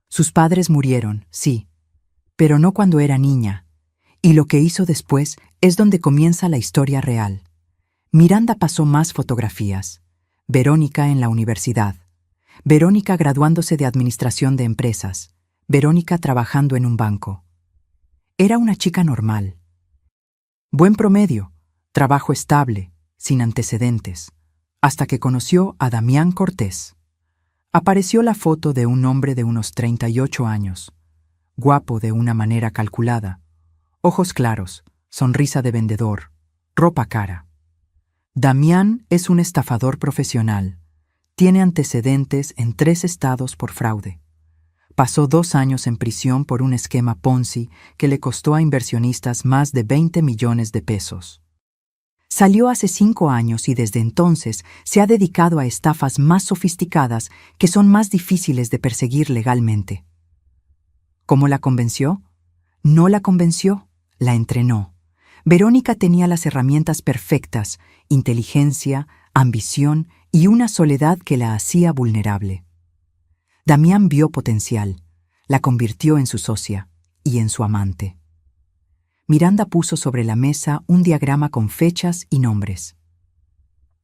Speaker 1: Sus padres murieron, sí, pero no cuando era niña, y lo que hizo después es donde comienza la historia real. Miranda pasó más fotografías. Verónica en la universidad. Verónica graduándose de administración de empresas. Verónica trabajando en un banco. Era una chica normal. Buen promedio, trabajo estable, sin antecedentes, hasta que conoció a Damián Cortés. Apareció la foto de un hombre de unos 38 años, guapo de una manera calculada, ojos claros, sonrisa de vendedor, ropa cara. Damián es un estafador profesional. Tiene antecedentes en 3 estados por fraude. Pasó 2 años en prisión por un esquema Ponzi que le costó a inversionistas más de 20 millones de pesos. Salió hace 5 años y desde entonces se ha dedicado a estafas más sofisticadas que son más difíciles de perseguir legalmente. ¿Cómo la convenció? No la convenció, la entrenó. Verónica tenía las herramientas perfectas, inteligencia, ambición y una soledad que la hacía vulnerable. Damián vio potencial, la convirtió en su socia y en su amante. Miranda puso sobre la mesa un diagrama con fechas y nombres.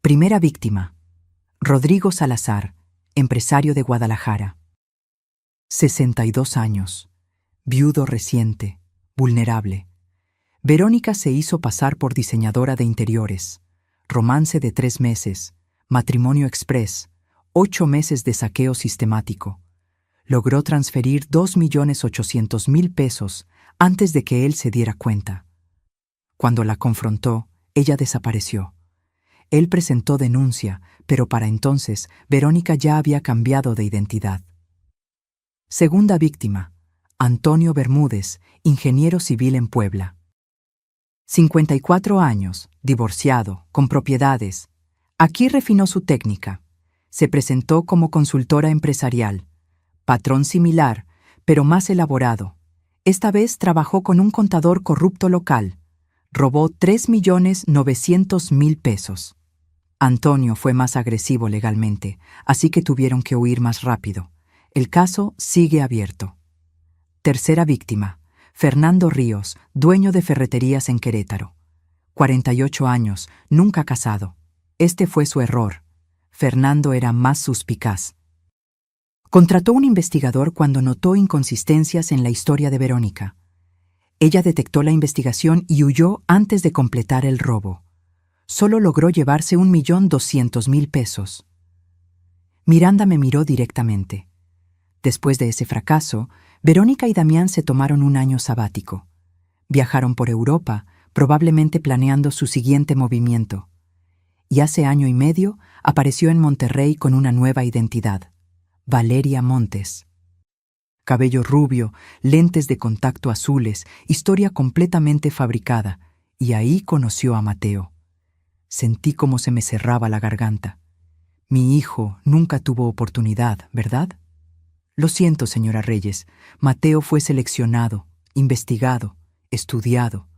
Speaker 1: Primera víctima: Rodrigo Salazar, empresario de Guadalajara. 62 años, viudo reciente, vulnerable. Verónica se hizo pasar por diseñadora de interiores. Romance de 3 meses, matrimonio express, 8 meses de saqueo sistemático. Logró transferir 2.800.000 pesos antes de que él se diera cuenta. Cuando la confrontó, ella desapareció. Él presentó denuncia, pero para entonces Verónica ya había cambiado de identidad. Segunda víctima: Antonio Bermúdez, ingeniero civil en Puebla. 54 años, divorciado, con propiedades. Aquí refinó su técnica. Se presentó como consultora empresarial. Patrón similar, pero más elaborado. Esta vez trabajó con un contador corrupto local. Robó 3.900.000 pesos. Antonio fue más agresivo legalmente, así que tuvieron que huir más rápido. El caso sigue abierto. Tercera víctima: Fernando Ríos, dueño de ferreterías en Querétaro. 48 años, nunca casado. Este fue su error. Fernando era más suspicaz. Contrató un investigador cuando notó inconsistencias en la historia de Verónica. Ella detectó la investigación y huyó antes de completar el robo. Solo logró llevarse 1.200.000 pesos. Miranda me miró directamente. Después de ese fracaso, Verónica y Damián se tomaron un año sabático. Viajaron por Europa, probablemente planeando su siguiente movimiento. Y hace 1 año y medio apareció en Monterrey con una nueva identidad: Valeria Montes. cabello rubio, lentes de contacto azules, historia completamente fabricada, y ahí conoció a Mateo. Sentí cómo se me cerraba la garganta. Mi hijo nunca tuvo oportunidad, ¿verdad? Lo siento, señora Reyes. Mateo fue seleccionado, investigado, estudiado.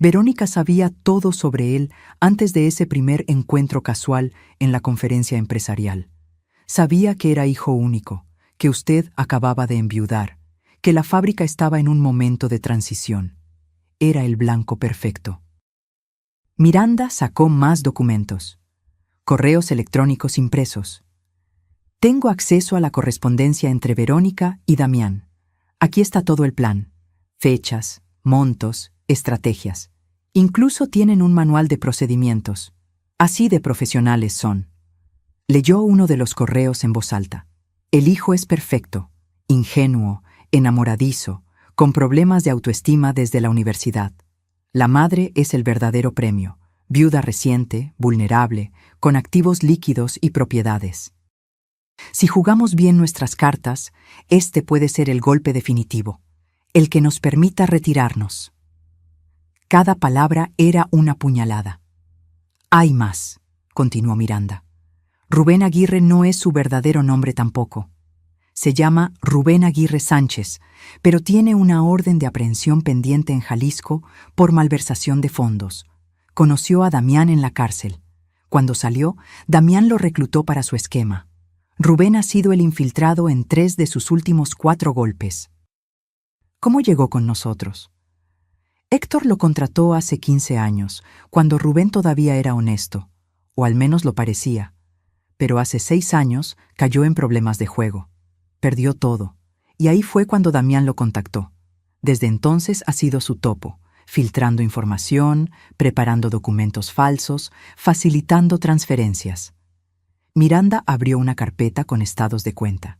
Speaker 1: Verónica sabía todo sobre él antes de ese primer encuentro casual en la conferencia empresarial. Sabía que era hijo único, que usted acababa de enviudar, que la fábrica estaba en un momento de transición. Era el blanco perfecto. Miranda sacó más documentos. Correos electrónicos impresos. Tengo acceso a la correspondencia entre Verónica y Damián. Aquí está todo el plan. Fechas, montos, estrategias. Incluso tienen un manual de procedimientos. Así de profesionales son. Leyó uno de los correos en voz alta. El hijo es perfecto, ingenuo, enamoradizo, con problemas de autoestima desde la universidad. La madre es el verdadero premio, viuda reciente, vulnerable, con activos líquidos y propiedades. Si jugamos bien nuestras cartas, este puede ser el golpe definitivo, el que nos permita retirarnos. Cada palabra era una puñalada. Hay más, continuó Miranda. Rubén Aguirre no es su verdadero nombre tampoco. Se llama Rubén Aguirre Sánchez, pero tiene una orden de aprehensión pendiente en Jalisco por malversación de fondos. Conoció a Damián en la cárcel. Cuando salió, Damián lo reclutó para su esquema. Rubén ha sido el infiltrado en 3 de sus últimos 4 golpes. ¿Cómo llegó con nosotros? Héctor lo contrató hace 15 años, cuando Rubén todavía era honesto, o al menos lo parecía. Pero hace 6 años cayó en problemas de juego. Perdió todo, y ahí fue cuando Damián lo contactó. Desde entonces ha sido su topo, filtrando información, preparando documentos falsos, facilitando transferencias. Miranda abrió una carpeta con estados de cuenta.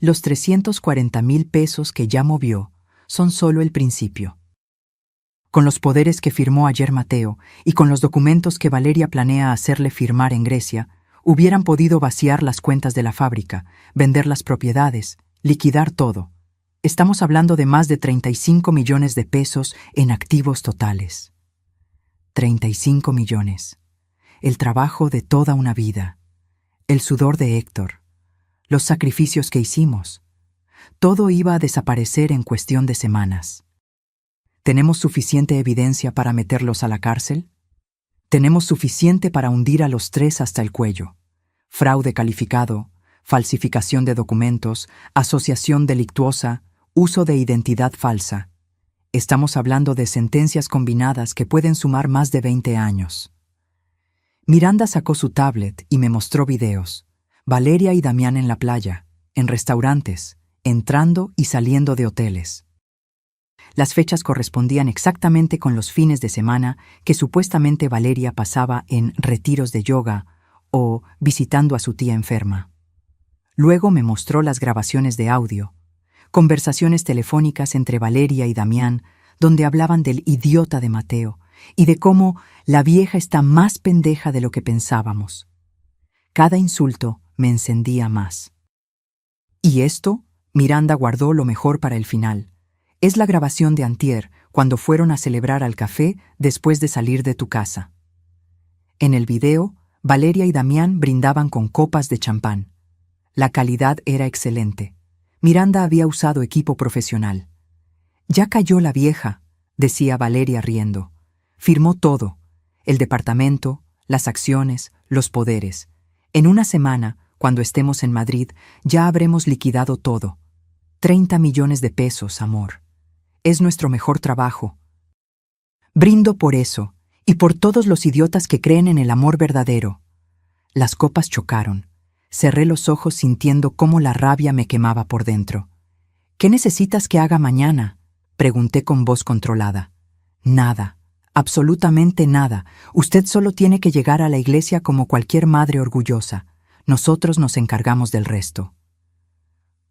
Speaker 1: Los 340,000 pesos que ya movió son solo el principio. Con los poderes que firmó ayer Mateo y con los documentos que Valeria planea hacerle firmar en Grecia, hubieran podido vaciar las cuentas de la fábrica, vender las propiedades, liquidar todo. Estamos hablando de más de 35 millones de pesos en activos totales. 35 millones. El trabajo de toda una vida. El sudor de Héctor. Los sacrificios que hicimos. Todo iba a desaparecer en cuestión de semanas. ¿Tenemos suficiente evidencia para meterlos a la cárcel? Tenemos suficiente para hundir a los 3 hasta el cuello. Fraude calificado, falsificación de documentos, asociación delictuosa, uso de identidad falsa. Estamos hablando de sentencias combinadas que pueden sumar más de 20 años. Miranda sacó su tablet y me mostró videos. Valeria y Damián en la playa, en restaurantes, entrando y saliendo de hoteles. Las fechas correspondían exactamente con los fines de semana que supuestamente Valeria pasaba en retiros de yoga o visitando a su tía enferma. Luego me mostró las grabaciones de audio, conversaciones telefónicas entre Valeria y Damián, donde hablaban del idiota de Mateo y de cómo la vieja está más pendeja de lo que pensábamos. Cada insulto me encendía más. Y esto, Miranda guardó lo mejor para el final. Es la grabación de antier, cuando fueron a celebrar al café después de salir de tu casa. En el video, Valeria y Damián brindaban con copas de champán. La calidad era excelente. Miranda había usado equipo profesional. Ya cayó la vieja, decía Valeria riendo. Firmó todo, el departamento, las acciones, los poderes. En una semana, cuando estemos en Madrid, ya habremos liquidado todo. 30 millones de pesos, amor. Es nuestro mejor trabajo. Brindo por eso, y por todos los idiotas que creen en el amor verdadero. Las copas chocaron. Cerré los ojos sintiendo cómo la rabia me quemaba por dentro. ¿Qué necesitas que haga mañana?, pregunté con voz controlada. Nada, absolutamente nada. Usted solo tiene que llegar a la iglesia como cualquier madre orgullosa. Nosotros nos encargamos del resto.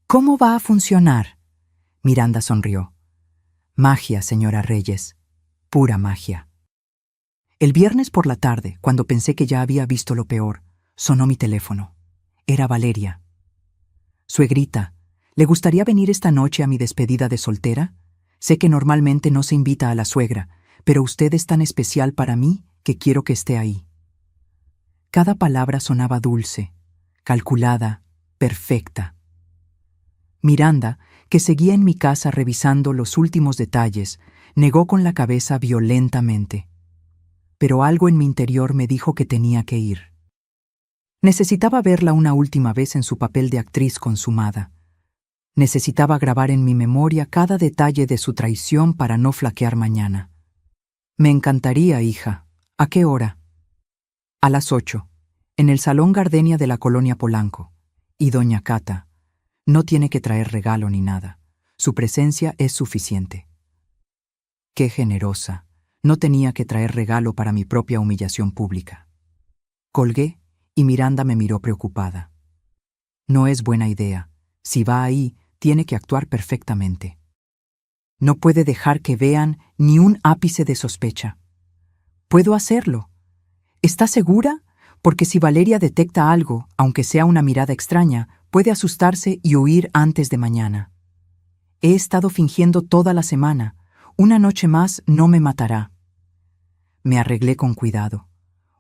Speaker 1: ¿Cómo va a funcionar? Miranda sonrió. Magia, señora Reyes. Pura magia. El viernes por la tarde, cuando pensé que ya había visto lo peor, sonó mi teléfono. Era Valeria. Suegrita, ¿Le gustaría venir esta noche a mi despedida de soltera? Sé que normalmente no se invita a la suegra, pero usted es tan especial para mí que quiero que esté ahí. Cada palabra sonaba dulce, calculada, perfecta. Miranda, que seguía en mi casa revisando los últimos detalles, negó con la cabeza violentamente. Pero algo en mi interior me dijo que tenía que ir. Necesitaba verla una última vez en su papel de actriz consumada. Necesitaba grabar en mi memoria cada detalle de su traición para no flaquear mañana. Me encantaría, hija. ¿A qué hora? A las 8, en el Salón Gardenia de la Colonia Polanco. Y doña Cata no tiene que traer regalo ni nada. Su presencia es suficiente. Qué generosa. No tenía que traer regalo para mi propia humillación pública. Colgué y Miranda me miró preocupada. No es buena idea. Si va ahí, tiene que actuar perfectamente. No puede dejar que vean ni un ápice de sospecha. Puedo hacerlo. ¿Está segura? Porque si Valeria detecta algo, aunque sea una mirada extraña, puede asustarse y huir antes de mañana. He estado fingiendo toda la semana. Una noche más no me matará. Me arreglé con cuidado.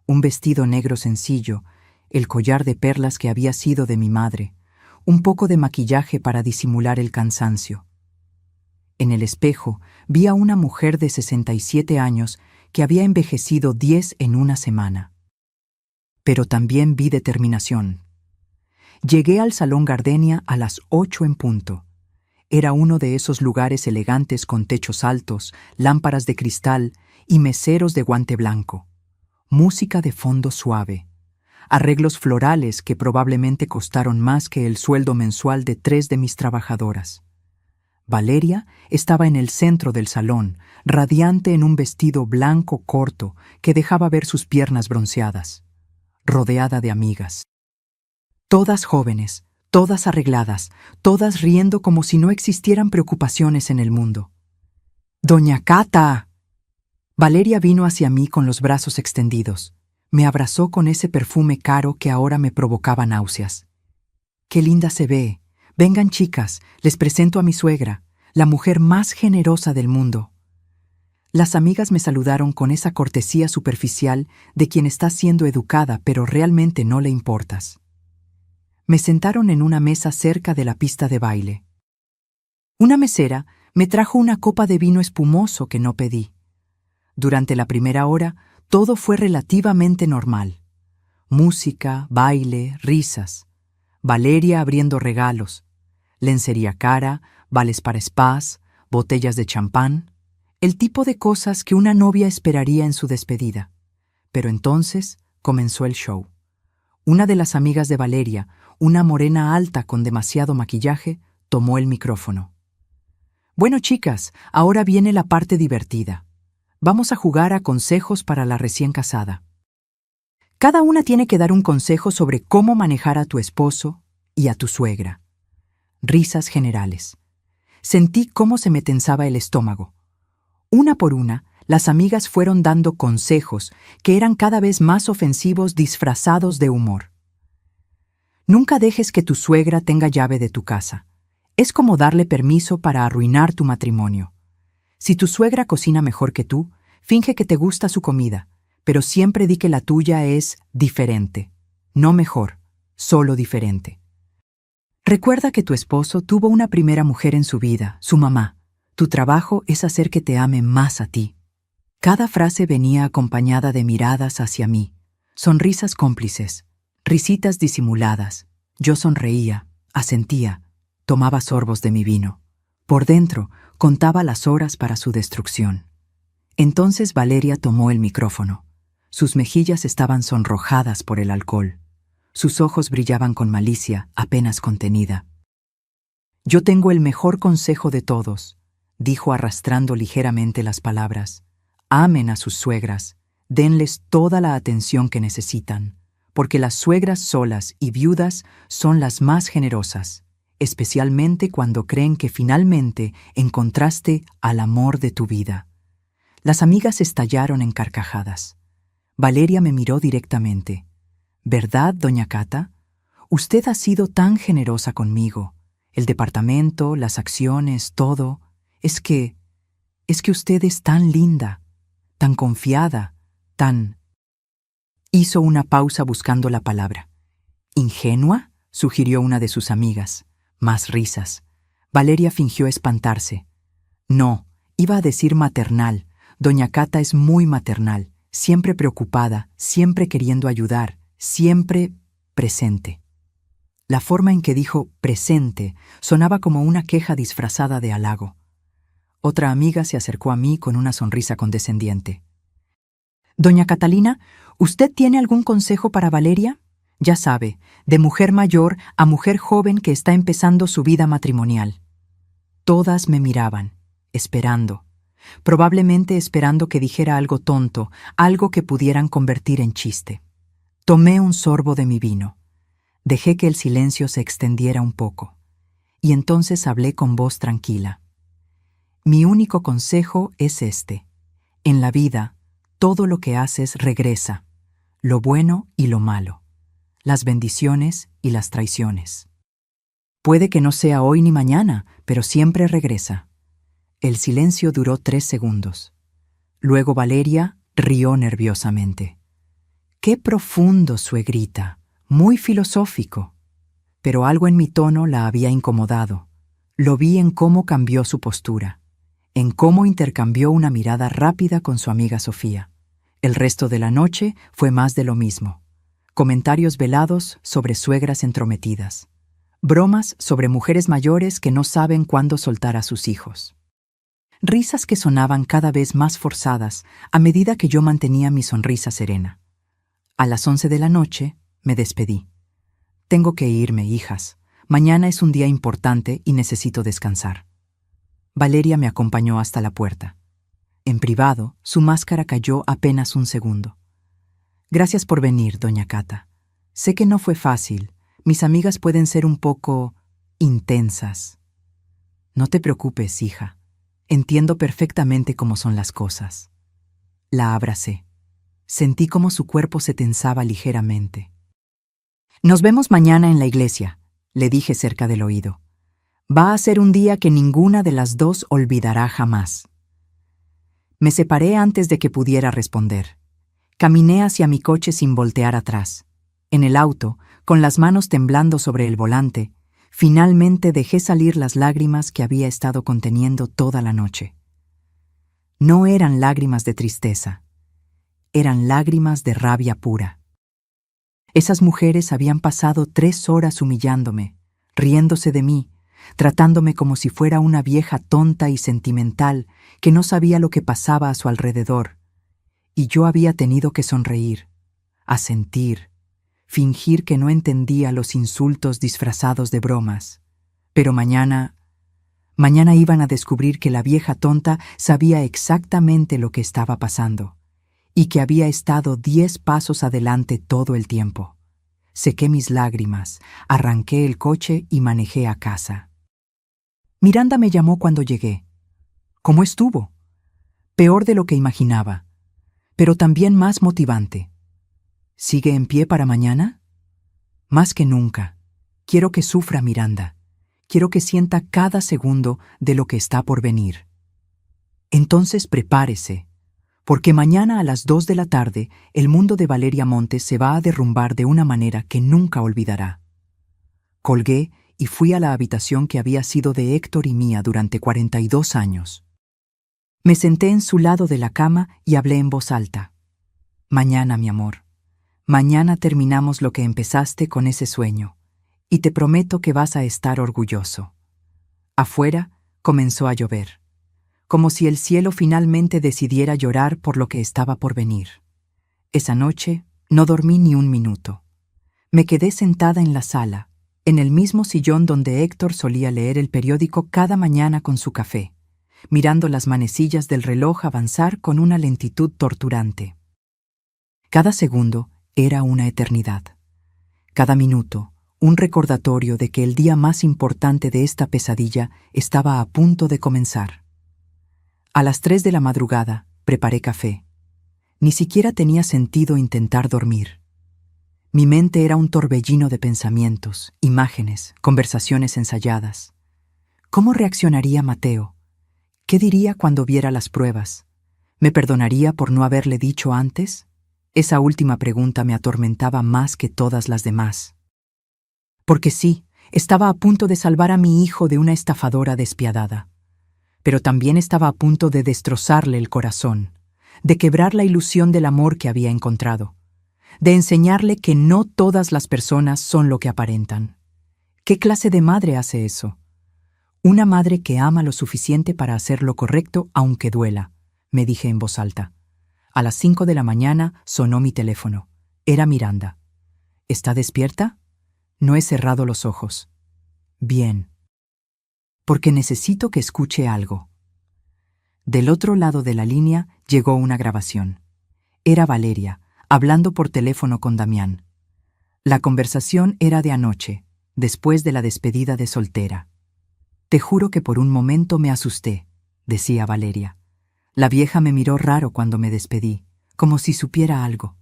Speaker 1: Un vestido negro sencillo, el collar de perlas que había sido de mi madre, un poco de maquillaje para disimular el cansancio. En el espejo vi a una mujer de 67 años que había envejecido 10 en una semana. Pero también vi determinación. Llegué al Salón Gardenia a las 8 en punto. Era uno de esos lugares elegantes con techos altos, lámparas de cristal y meseros de guante blanco. Música de fondo suave. Arreglos florales que probablemente costaron más que el sueldo mensual de 3 de mis trabajadoras. Valeria estaba en el centro del salón, radiante en un vestido blanco corto que dejaba ver sus piernas bronceadas, rodeada de amigas. Todas jóvenes, todas arregladas, todas riendo como si no existieran preocupaciones en el mundo. ¡Doña Cata! Valeria vino hacia mí con los brazos extendidos. Me abrazó con ese perfume caro que ahora me provocaba náuseas. ¡Qué linda se ve! Vengan, chicas, les presento a mi suegra, la mujer más generosa del mundo. Las amigas me saludaron con esa cortesía superficial de quien está siendo educada pero realmente no le importas. Me sentaron en una mesa cerca de la pista de baile. Una mesera me trajo una copa de vino espumoso que no pedí. Durante la primera hora, todo fue relativamente normal. Música, baile, risas. Valeria abriendo regalos. Lencería cara, vales para spas, botellas de champán. El tipo de cosas que una novia esperaría en su despedida. Pero entonces comenzó el show. Una de las amigas de Valeria, una morena alta con demasiado maquillaje, tomó el micrófono. Bueno, chicas, ahora viene la parte divertida. Vamos a jugar a consejos para la recién casada. Cada una tiene que dar un consejo sobre cómo manejar a tu esposo y a tu suegra. Risas generales. Sentí cómo se me tensaba el estómago. Una por una, las amigas fueron dando consejos que eran cada vez más ofensivos disfrazados de humor. Nunca dejes que tu suegra tenga llave de tu casa. Es como darle permiso para arruinar tu matrimonio. Si tu suegra cocina mejor que tú, finge que te gusta su comida, pero siempre di que la tuya es diferente. No mejor, solo diferente. Recuerda que tu esposo tuvo una primera mujer en su vida, su mamá. Tu trabajo es hacer que te ame más a ti. Cada frase venía acompañada de miradas hacia mí, sonrisas cómplices, risitas disimuladas. Yo sonreía, asentía, tomaba sorbos de mi vino. Por dentro, contaba las horas para su destrucción. Entonces Valeria tomó el micrófono. Sus mejillas estaban sonrojadas por el alcohol. Sus ojos brillaban con malicia, apenas contenida. Yo tengo el mejor consejo de todos, dijo arrastrando ligeramente las palabras. Amen a sus suegras, denles toda la atención que necesitan, porque las suegras solas y viudas son las más generosas, especialmente cuando creen que finalmente encontraste al amor de tu vida. Las amigas estallaron en carcajadas. Valeria me miró directamente. ¿Verdad, doña Cata? Usted ha sido tan generosa conmigo. El departamento, las acciones, todo. Es que usted es tan linda, tan confiada, tan... Hizo una pausa buscando la palabra. ¿Ingenua?, sugirió una de sus amigas. Más risas. Valeria fingió espantarse. No, iba a decir maternal. Doña Cata es muy maternal, siempre preocupada, siempre queriendo ayudar, siempre presente. La forma en que dijo presente sonaba como una queja disfrazada de halago. Otra amiga se acercó a mí con una sonrisa condescendiente. «Doña Catalina, ¿usted tiene algún consejo para Valeria? Ya sabe, de mujer mayor a mujer joven que está empezando su vida matrimonial». Todas me miraban, esperando. Probablemente esperando que dijera algo tonto, algo que pudieran convertir en chiste. Tomé un sorbo de mi vino. Dejé que el silencio se extendiera un poco. Y entonces hablé con voz tranquila. Mi único consejo es este. En la vida, todo lo que haces regresa, lo bueno y lo malo, las bendiciones y las traiciones. Puede que no sea hoy ni mañana, pero siempre regresa. El silencio duró 3 segundos. Luego Valeria rió nerviosamente. ¡Qué profundo, suegrita! Muy filosófico. Pero algo en mi tono la había incomodado. Lo vi en cómo cambió su postura, en cómo intercambió una mirada rápida con su amiga Sofía. El resto de la noche fue más de lo mismo. Comentarios velados sobre suegras entrometidas. Bromas sobre mujeres mayores que no saben cuándo soltar a sus hijos. Risas que sonaban cada vez más forzadas a medida que yo mantenía mi sonrisa serena. A las 11 de la noche me despedí. Tengo que irme, hijas. Mañana es un día importante y necesito descansar. Valeria me acompañó hasta la puerta. En privado, su máscara cayó apenas un segundo. Gracias por venir, doña Cata. Sé que no fue fácil. Mis amigas pueden ser un poco intensas. No te preocupes, hija. Entiendo perfectamente cómo son las cosas. La abracé. Sentí cómo su cuerpo se tensaba ligeramente. Nos vemos mañana en la iglesia, le dije cerca del oído. Va a ser un día que ninguna de las dos olvidará jamás. Me separé antes de que pudiera responder. Caminé hacia mi coche sin voltear atrás. En el auto, con las manos temblando sobre el volante, finalmente dejé salir las lágrimas que había estado conteniendo toda la noche. No eran lágrimas de tristeza, eran lágrimas de rabia pura. Esas mujeres habían pasado 3 horas humillándome, riéndose de mí, tratándome como si fuera una vieja tonta y sentimental que no sabía lo que pasaba a su alrededor, y yo había tenido que sonreír, asentir, fingir que no entendía los insultos disfrazados de bromas. Pero mañana iban a descubrir que la vieja tonta sabía exactamente lo que estaba pasando, y que había estado 10 pasos adelante todo el tiempo. Sequé mis lágrimas, arranqué el coche y manejé a casa. Miranda me llamó cuando llegué. ¿Cómo estuvo? Peor de lo que imaginaba, pero también más motivante. ¿Sigue en pie para mañana? Más que nunca. Quiero que sufra Miranda. Quiero que sienta cada segundo de lo que está por venir. Entonces prepárese, porque mañana a las 2 de la tarde el mundo de Valeria Montes se va a derrumbar de una manera que nunca olvidará. Colgué y fui a la habitación que había sido de Héctor y mía durante 42 años. Me senté en su lado de la cama y hablé en voz alta. Mañana, mi amor. Mañana terminamos lo que empezaste con ese sueño, y te prometo que vas a estar orgulloso. Afuera comenzó a llover, como si el cielo finalmente decidiera llorar por lo que estaba por venir. Esa noche no dormí ni un minuto. Me quedé sentada en la sala, en el mismo sillón donde Héctor solía leer el periódico cada mañana con su café, mirando las manecillas del reloj avanzar con una lentitud torturante. Cada segundo era una eternidad. Cada minuto, un recordatorio de que el día más importante de esta pesadilla estaba a punto de comenzar. A las 3 de la madrugada, preparé café. Ni siquiera tenía sentido intentar dormir. Mi mente era un torbellino de pensamientos, imágenes, conversaciones ensayadas. ¿Cómo reaccionaría Mateo? ¿Qué diría cuando viera las pruebas? ¿Me perdonaría por no haberle dicho antes? Esa última pregunta me atormentaba más que todas las demás. Porque sí, estaba a punto de salvar a mi hijo de una estafadora despiadada. Pero también estaba a punto de destrozarle el corazón, de quebrar la ilusión del amor que había encontrado, de enseñarle que no todas las personas son lo que aparentan. ¿Qué clase de madre hace eso? Una madre que ama lo suficiente para hacer lo correcto aunque duela, me dije en voz alta. A las 5 de la mañana sonó mi teléfono. Era Miranda. ¿Está despierta? No he cerrado los ojos. Bien. Porque necesito que escuche algo. Del otro lado de la línea llegó una grabación. Era Valeria, hablando por teléfono con Damián. La conversación era de anoche, después de la despedida de soltera. Te juro que por un momento me asusté, decía Valeria. La vieja me miró raro cuando me despedí, como si supiera algo.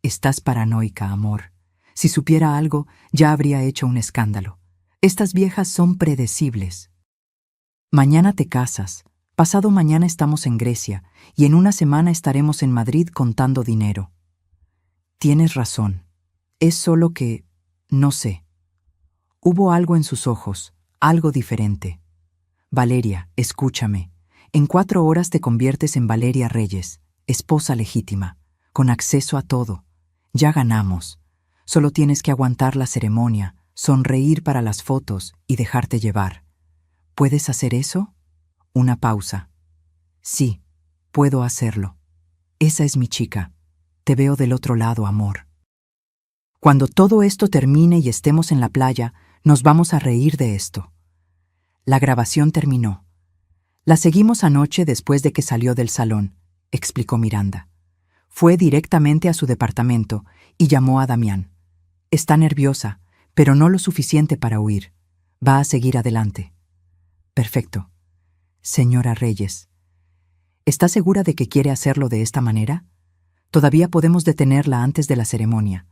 Speaker 1: Estás paranoica, amor. Si supiera algo, ya habría hecho un escándalo. Estas viejas son predecibles. Mañana te casas, pasado mañana estamos en Grecia, y en una semana estaremos en Madrid contando dinero. Tienes razón. Es solo que... no sé. Hubo algo en sus ojos, algo diferente. Valeria, escúchame. En 4 horas te conviertes en Valeria Reyes, esposa legítima, con acceso a todo. Ya ganamos. Solo tienes que aguantar la ceremonia, sonreír para las fotos y dejarte llevar. ¿Puedes hacer eso? Una pausa. Sí, puedo hacerlo. Esa es mi chica. Te veo del otro lado, amor. Cuando todo esto termine y estemos en la playa, nos vamos a reír de esto. La grabación terminó. La seguimos anoche después de que salió del salón, explicó Miranda. Fue directamente a su departamento y llamó a Damián. Está nerviosa, pero no lo suficiente para huir. Va a seguir adelante. Perfecto. Señora Reyes, ¿está segura de que quiere hacerlo de esta manera? Todavía podemos detenerla antes de la ceremonia.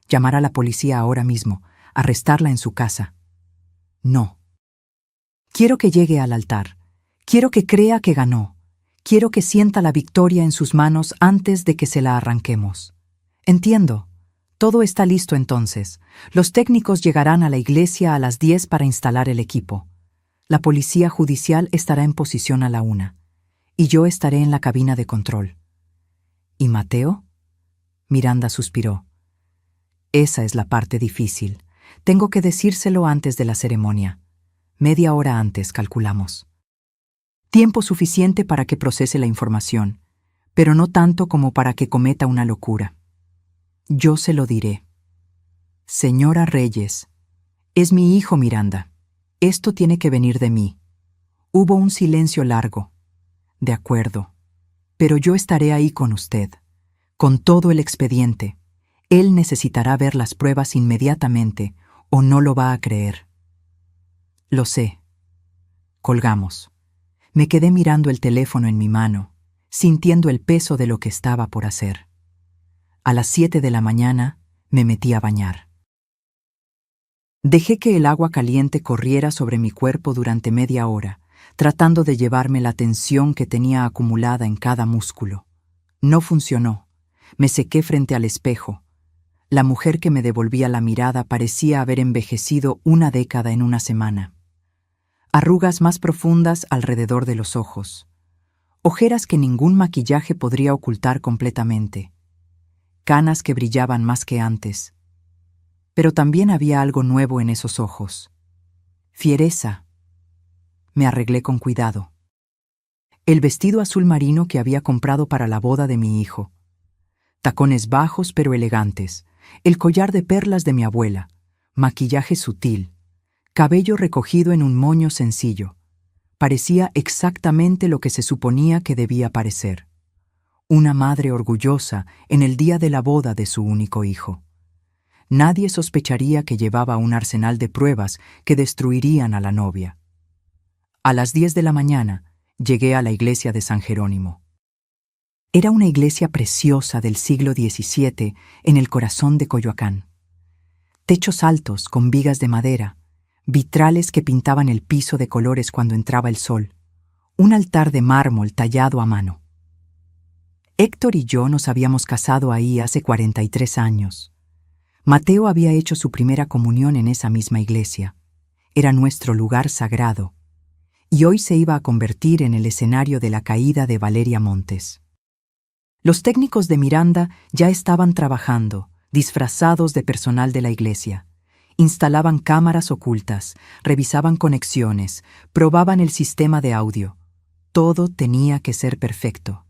Speaker 1: Llamar a la policía ahora mismo, arrestarla en su casa. No. Quiero que llegue al altar. Quiero que crea que ganó. Quiero que sienta la victoria en sus manos antes de que se la arranquemos. Entiendo. Todo está listo entonces. Los técnicos llegarán a la iglesia a las 10 para instalar el equipo. La policía judicial estará en posición a la 1. Y yo estaré en la cabina de control. ¿Y Mateo? Miranda suspiró. Esa es la parte difícil. Tengo que decírselo antes de la ceremonia. Media hora antes, calculamos. Tiempo suficiente para que procese la información, pero no tanto como para que cometa una locura. Yo se lo diré. Señora Reyes, es mi hijo Miranda. Esto tiene que venir de mí. Hubo un silencio largo. De acuerdo. Pero yo estaré ahí con usted, con todo el expediente. Él necesitará ver las pruebas inmediatamente o no lo va a creer. Lo sé. Colgamos. Me quedé mirando el teléfono en mi mano, sintiendo el peso de lo que estaba por hacer. A las 7 de la mañana me metí a bañar. Dejé que el agua caliente corriera sobre mi cuerpo durante media hora, tratando de llevarme la tensión que tenía acumulada en cada músculo. No funcionó. Me sequé frente al espejo. La mujer que me devolvía la mirada parecía haber envejecido 1 década en una semana. Arrugas más profundas alrededor de los ojos. Ojeras que ningún maquillaje podría ocultar completamente. Canas que brillaban más que antes. Pero también había algo nuevo en esos ojos. Fiereza. Me arreglé con cuidado. El vestido azul marino que había comprado para la boda de mi hijo. Tacones bajos pero elegantes. El collar de perlas de mi abuela. Maquillaje sutil. Cabello recogido en un moño sencillo. Parecía exactamente lo que se suponía que debía parecer. Una madre orgullosa en el día de la boda de su único hijo. Nadie sospecharía que llevaba un arsenal de pruebas que destruirían a la novia. A las 10 de la mañana llegué a la iglesia de San Jerónimo. Era una iglesia preciosa del siglo XVII en el corazón de Coyoacán. Techos altos con vigas de madera, vitrales que pintaban el piso de colores cuando entraba el sol, un altar de mármol tallado a mano. Héctor y yo nos habíamos casado ahí hace 43 años. Mateo había hecho su primera comunión en esa misma iglesia. Era nuestro lugar sagrado, y hoy se iba a convertir en el escenario de la caída de Valeria Montes. Los técnicos de Miranda ya estaban trabajando, disfrazados de personal de la iglesia. Instalaban cámaras ocultas, revisaban conexiones, probaban el sistema de audio. Todo tenía que ser perfecto.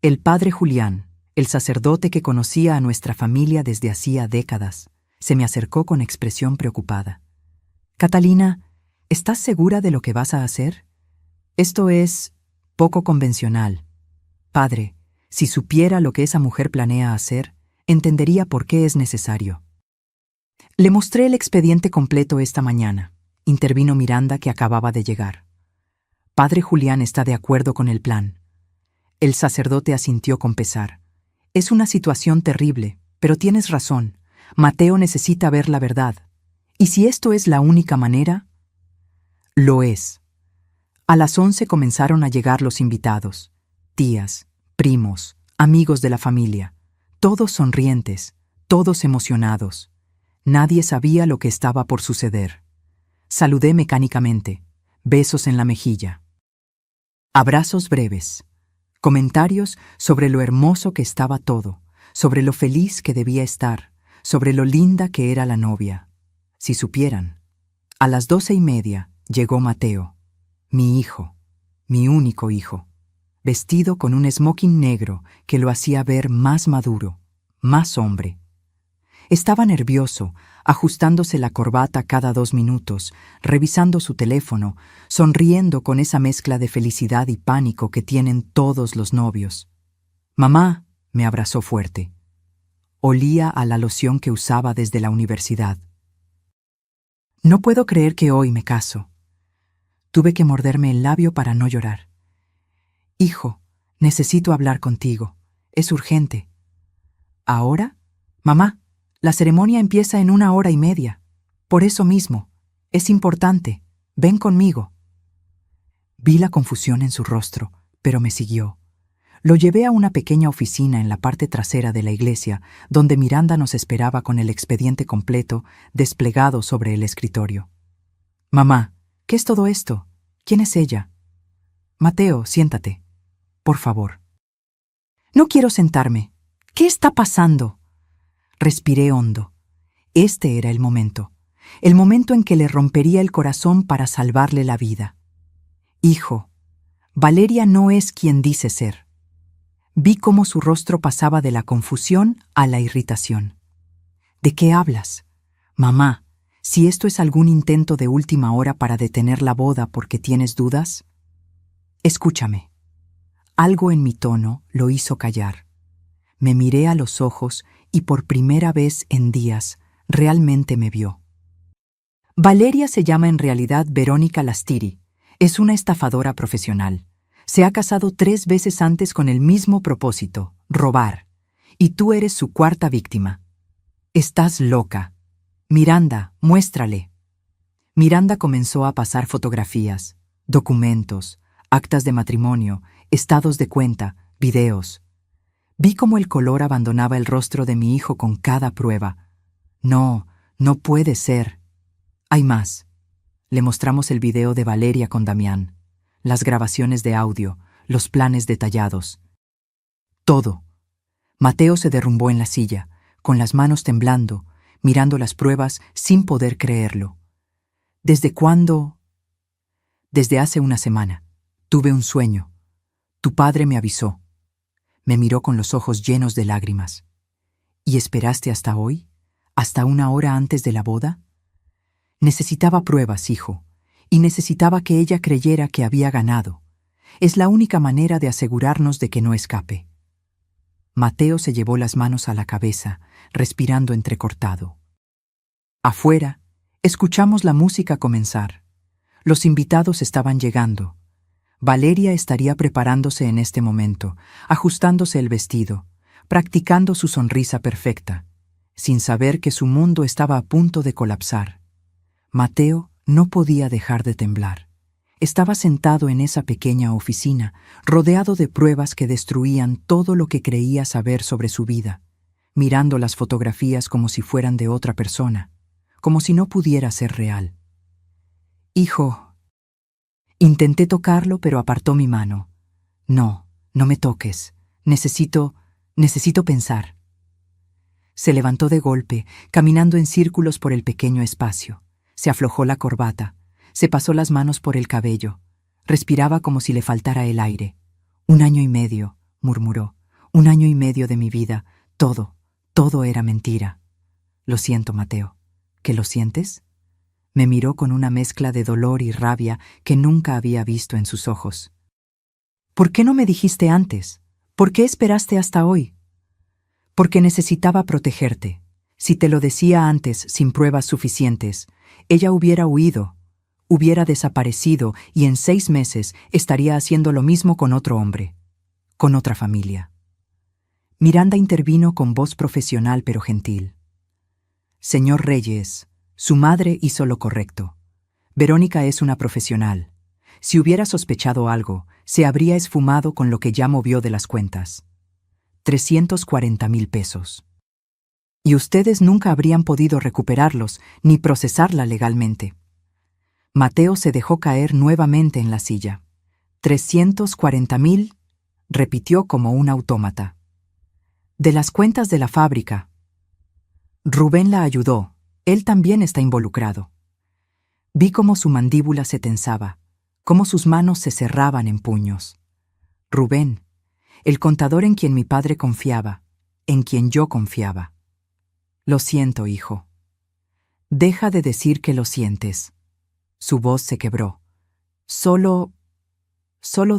Speaker 1: El padre Julián, el sacerdote que conocía a nuestra familia desde hacía décadas, se me acercó con expresión preocupada. «Catalina, ¿estás segura de lo que vas a hacer? Esto es poco convencional. Padre, si supiera lo que esa mujer planea hacer, entendería por qué es necesario». Le mostré el expediente completo esta mañana. Intervino Miranda, que acababa de llegar. «Padre Julián está de acuerdo con el plan». El sacerdote asintió con pesar. «Es una situación terrible, pero tienes razón. Mateo necesita ver la verdad. ¿Y si esto es la única manera?» Lo es. A las 11 comenzaron a llegar los invitados. Tías, primos, amigos de la familia. Todos sonrientes, todos emocionados. Nadie sabía lo que estaba por suceder. Saludé mecánicamente. Besos en la mejilla. Abrazos breves. Comentarios sobre lo hermoso que estaba todo, sobre lo feliz que debía estar, sobre lo linda que era la novia. Si supieran. A las 12:30 llegó Mateo, mi hijo, mi único hijo, vestido con un smoking negro que lo hacía ver más maduro, más hombre. Estaba nervioso, ajustándose la corbata cada 2 minutos, revisando su teléfono, sonriendo con esa mezcla de felicidad y pánico que tienen todos los novios. «Mamá», me abrazó fuerte. Olía a la loción que usaba desde la universidad. «No puedo creer que hoy me caso». Tuve que morderme el labio para no llorar. «Hijo, necesito hablar contigo. Es urgente». «¿Ahora? Mamá, la ceremonia empieza en 1 hora y media. Por eso mismo. Es importante. Ven conmigo». Vi la confusión en su rostro, pero me siguió. Lo llevé a una pequeña oficina en la parte trasera de la iglesia, donde Miranda nos esperaba con el expediente completo desplegado sobre el escritorio. «Mamá, ¿qué es todo esto? ¿Quién es ella?» «Mateo, siéntate. Por favor». «No quiero sentarme. ¿Qué está pasando?» Respiré hondo. Este era el momento en que le rompería el corazón para salvarle la vida. «Hijo, Valeria no es quien dice ser». Vi cómo su rostro pasaba de la confusión a la irritación. «¿De qué hablas? Mamá, si esto es algún intento de última hora para detener la boda porque tienes dudas». «Escúchame». Algo en mi tono lo hizo callar. Me miré a los ojos y por primera vez en días realmente me vio. Valeria se llama en realidad Verónica Lastiri. Es una estafadora profesional. Se ha casado 3 veces antes con el mismo propósito, robar. Y tú eres su 4ª víctima. Estás loca. Miranda, muéstrale». Miranda comenzó a pasar fotografías, documentos, actas de matrimonio, estados de cuenta, videos. Vi cómo el color abandonaba el rostro de mi hijo con cada prueba. «No, no puede ser». «Hay más». Le mostramos el video de Valeria con Damián, las grabaciones de audio, los planes detallados. Todo. Mateo se derrumbó en la silla, con las manos temblando, mirando las pruebas sin poder creerlo. «¿Desde cuándo?» «Desde hace una semana. Tuve un sueño. Tu padre me avisó». Me miró con los ojos llenos de lágrimas. «¿Y esperaste hasta hoy? ¿Hasta 1 hora antes de la boda?» «Necesitaba pruebas, hijo, y necesitaba que ella creyera que había ganado. Es la única manera de asegurarnos de que no escape». Mateo se llevó las manos a la cabeza, respirando entrecortado. Afuera, escuchamos la música comenzar. Los invitados estaban llegando. Valeria estaría preparándose en este momento, ajustándose el vestido, practicando su sonrisa perfecta, sin saber que su mundo estaba a punto de colapsar. Mateo no podía dejar de temblar. Estaba sentado en esa pequeña oficina, rodeado de pruebas que destruían todo lo que creía saber sobre su vida, mirando las fotografías como si fueran de otra persona, como si no pudiera ser real. «Hijo». Intenté tocarlo, pero apartó mi mano. «No, no me toques. Necesito pensar». Se levantó de golpe, caminando en círculos por el pequeño espacio. Se aflojó la corbata, se pasó las manos por el cabello. Respiraba como si le faltara el aire. 1 año y medio, murmuró. 1 año y medio de mi vida. Todo era mentira. «Lo siento, Mateo». «¿Que lo sientes?». Me miró con una mezcla de dolor y rabia que nunca había visto en sus ojos. «¿Por qué no me dijiste antes? ¿Por qué esperaste hasta hoy?». «Porque necesitaba protegerte. Si te lo decía antes sin pruebas suficientes, ella hubiera huido, hubiera desaparecido y en 6 meses estaría haciendo lo mismo con otro hombre, con otra familia». Miranda intervino con voz profesional pero gentil. «Señor Reyes, su madre hizo lo correcto. Verónica es una profesional. Si hubiera sospechado algo, se habría esfumado con lo que ya movió de las cuentas. 340,000 pesos. Y ustedes nunca habrían podido recuperarlos ni procesarla legalmente». Mateo se dejó caer nuevamente en la silla. 340,000, repitió como un autómata. «De las cuentas de la fábrica». Rubén la ayudó. Él también está involucrado. Vi cómo su mandíbula se tensaba, cómo sus manos se cerraban en puños. Rubén, el contador en quien mi padre confiaba, en quien yo confiaba. «Lo siento, hijo». «Deja de decir que lo sientes». Su voz se quebró. Solo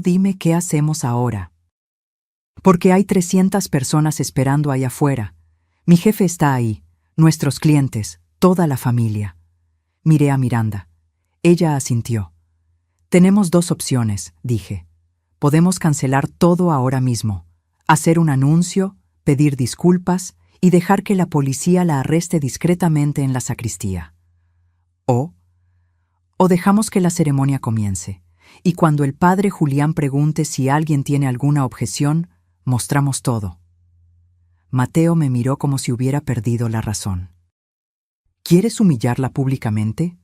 Speaker 1: dime qué hacemos ahora». «Porque hay 300 personas esperando allá afuera. Mi jefe está ahí, nuestros clientes, toda la familia». Miré a Miranda. Ella asintió. «Tenemos 2 opciones», dije. «Podemos cancelar todo ahora mismo, hacer un anuncio, pedir disculpas y dejar que la policía la arreste discretamente en la sacristía. O dejamos que la ceremonia comience, y cuando el padre Julián pregunte si alguien tiene alguna objeción, mostramos todo». Mateo me miró como si hubiera perdido la razón. «¿Quieres humillarla públicamente?».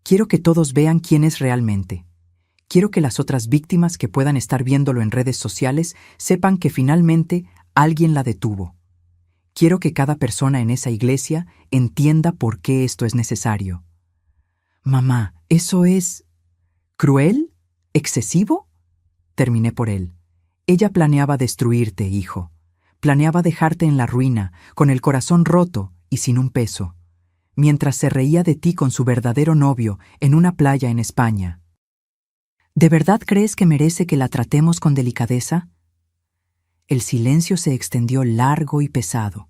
Speaker 1: «Quiero que todos vean quién es realmente. Quiero que las otras víctimas que puedan estar viéndolo en redes sociales sepan que finalmente alguien la detuvo. Quiero que cada persona en esa iglesia entienda por qué esto es necesario». «Mamá, ¿eso es cruel? ¿Excesivo?». Terminé por él. «Ella planeaba destruirte, hijo. Planeaba dejarte en la ruina, con el corazón roto y sin un peso, mientras se reía de ti con su verdadero novio en una playa en España. ¿De verdad crees que merece que la tratemos con delicadeza?». El silencio se extendió largo y pesado.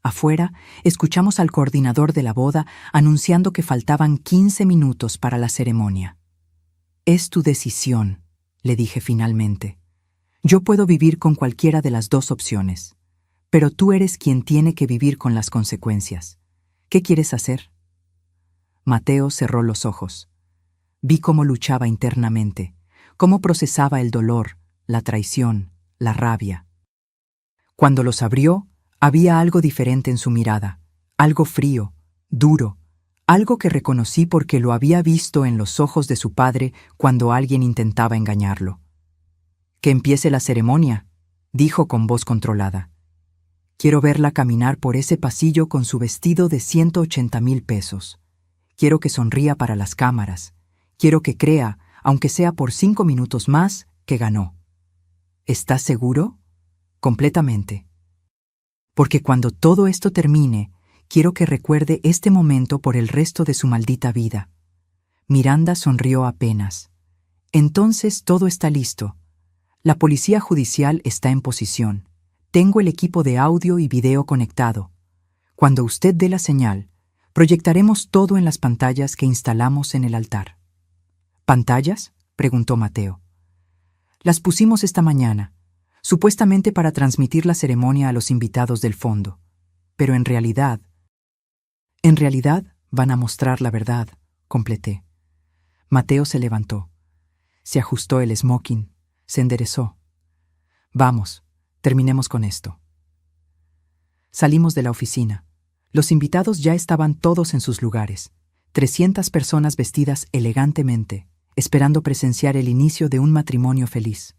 Speaker 1: Afuera, escuchamos al coordinador de la boda anunciando que faltaban 15 minutos para la ceremonia. «Es tu decisión», le dije finalmente. «Yo puedo vivir con cualquiera de las 2 opciones, pero tú eres quien tiene que vivir con las consecuencias. ¿Qué quieres hacer?». Mateo cerró los ojos. Vi cómo luchaba internamente, cómo procesaba el dolor, la traición, la rabia. Cuando los abrió, había algo diferente en su mirada, algo frío, duro, algo que reconocí porque lo había visto en los ojos de su padre cuando alguien intentaba engañarlo. «Que empiece la ceremonia», dijo con voz controlada. «Quiero verla caminar por ese pasillo con su vestido de 180,000 pesos. Quiero que sonría para las cámaras. Quiero que crea, aunque sea por 5 minutos más, que ganó». «¿Estás seguro?». «Completamente. Porque cuando todo esto termine, quiero que recuerde este momento por el resto de su maldita vida». Miranda sonrió apenas. «Entonces todo está listo. La policía judicial está en posición. Tengo el equipo de audio y video conectado. Cuando usted dé la señal, proyectaremos todo en las pantallas que instalamos en el altar». «¿Pantallas? preguntó Mateo. Las pusimos esta mañana, supuestamente para transmitir la ceremonia a los invitados del fondo, pero en realidad van a mostrar la verdad, completé. Mateo se levantó, se ajustó el smoking, se enderezó. Vamos, terminemos con esto. Salimos de la oficina. Los invitados ya estaban todos en sus lugares, 300 personas vestidas elegantemente, esperando presenciar el inicio de un matrimonio feliz.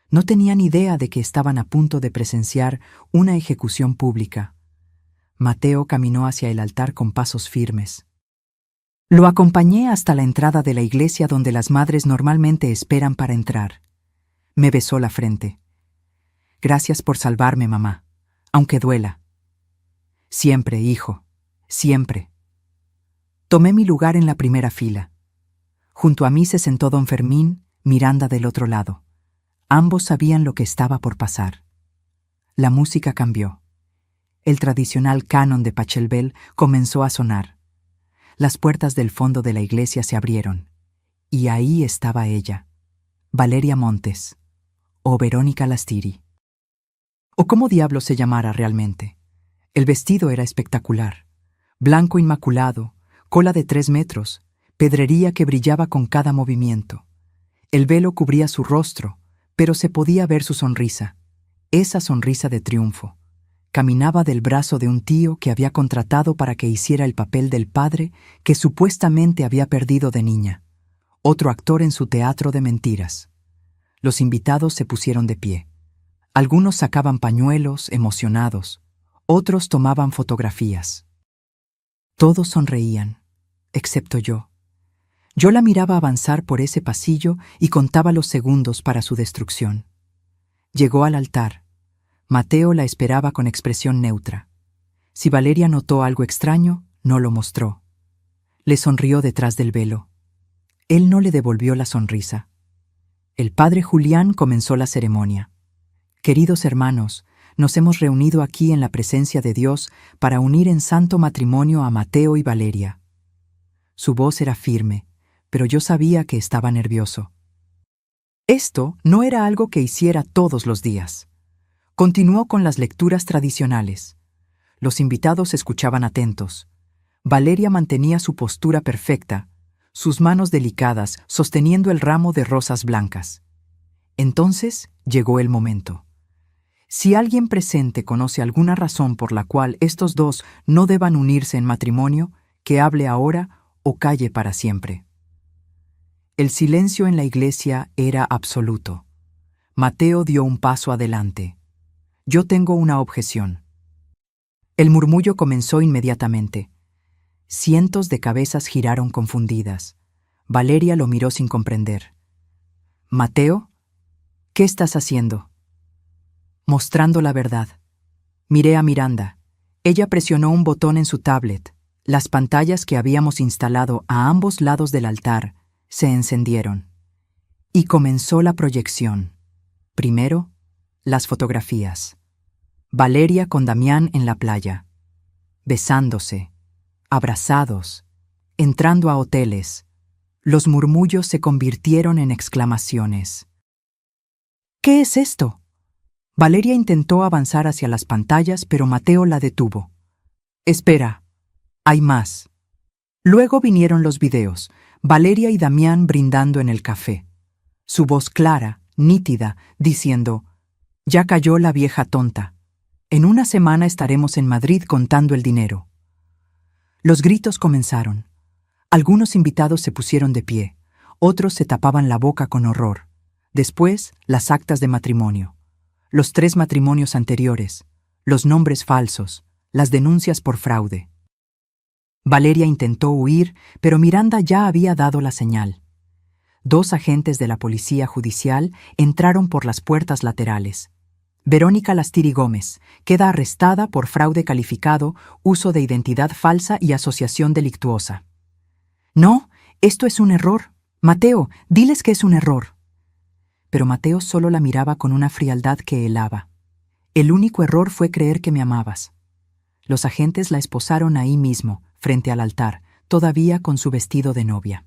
Speaker 1: No tenían idea de que estaban a punto de presenciar una ejecución pública. Mateo caminó hacia el altar con pasos firmes. Lo acompañé hasta la entrada de la iglesia donde las madres normalmente esperan para entrar. Me besó la frente. Gracias por salvarme, mamá, aunque duela. Siempre, hijo, siempre. Tomé mi lugar en la primera fila. Junto a mí se sentó don Fermín, Miranda del otro lado. Ambos sabían lo que estaba por pasar. La música cambió. El tradicional canon de Pachelbel comenzó a sonar. Las puertas del fondo de la iglesia se abrieron. Y ahí estaba ella, Valeria Montes, o Verónica Lastiri. O cómo diablos se llamara realmente. El vestido era espectacular. Blanco inmaculado, cola de 3 metros, pedrería que brillaba con cada movimiento. El velo cubría su rostro, pero se podía ver su sonrisa, esa sonrisa de triunfo. Caminaba del brazo de un tío que había contratado para que hiciera el papel del padre que supuestamente había perdido de niña, otro actor en su teatro de mentiras. Los invitados se pusieron de pie. Algunos sacaban pañuelos, emocionados. Otros tomaban fotografías. Todos sonreían, excepto yo. Yo la miraba avanzar por ese pasillo y contaba los segundos para su destrucción. Llegó al altar. Mateo la esperaba con expresión neutra. Si Valeria notó algo extraño, no lo mostró. Le sonrió detrás del velo. Él no le devolvió la sonrisa. El padre Julián comenzó la ceremonia. Queridos hermanos, nos hemos reunido aquí en la presencia de Dios para unir en santo matrimonio a Mateo y Valeria. Su voz era firme, pero yo sabía que estaba nervioso. Esto no era algo que hiciera todos los días. Continuó con las lecturas tradicionales. Los invitados escuchaban atentos. Valeria mantenía su postura perfecta, sus manos delicadas sosteniendo el ramo de rosas blancas. Entonces llegó el momento. Si alguien presente conoce alguna razón por la cual estos dos no deban unirse en matrimonio, que hable ahora o calle para siempre. El silencio en la iglesia era absoluto. Mateo dio un paso adelante. Yo tengo una objeción. El murmullo comenzó inmediatamente. Cientos de cabezas giraron confundidas. Valeria lo miró sin comprender. «Mateo, ¿qué estás haciendo?» Mostrando la verdad. Miré a Miranda. Ella presionó un botón en su tablet. Las pantallas que habíamos instalado a ambos lados del altar se encendieron. Y comenzó la proyección. Primero, las fotografías. Valeria con Damián en la playa. Besándose. Abrazados. Entrando a hoteles. Los murmullos se convirtieron en exclamaciones. «¿Qué es esto?» Valeria intentó avanzar hacia las pantallas, pero Mateo la detuvo. «Espera, hay más». Luego vinieron los videos, Valeria y Damián brindando en el café. Su voz clara, nítida, diciendo, «Ya cayó la vieja tonta. En una semana estaremos en Madrid contando el dinero». Los gritos comenzaron. Algunos invitados se pusieron de pie, otros se tapaban la boca con horror. Después, las actas de matrimonio. Los 3 matrimonios anteriores, los nombres falsos, las denuncias por fraude. Valeria intentó huir, pero Miranda ya había dado la señal. 2 agentes de la policía judicial entraron por las puertas laterales. Verónica Lastiri Gómez queda arrestada por fraude calificado, uso de identidad falsa y asociación delictuosa. «No, esto es un error. Mateo, diles que es un error». Pero Mateo solo la miraba con una frialdad que helaba. «El único error fue creer que me amabas». Los agentes la esposaron ahí mismo, frente al altar, todavía con su vestido de novia.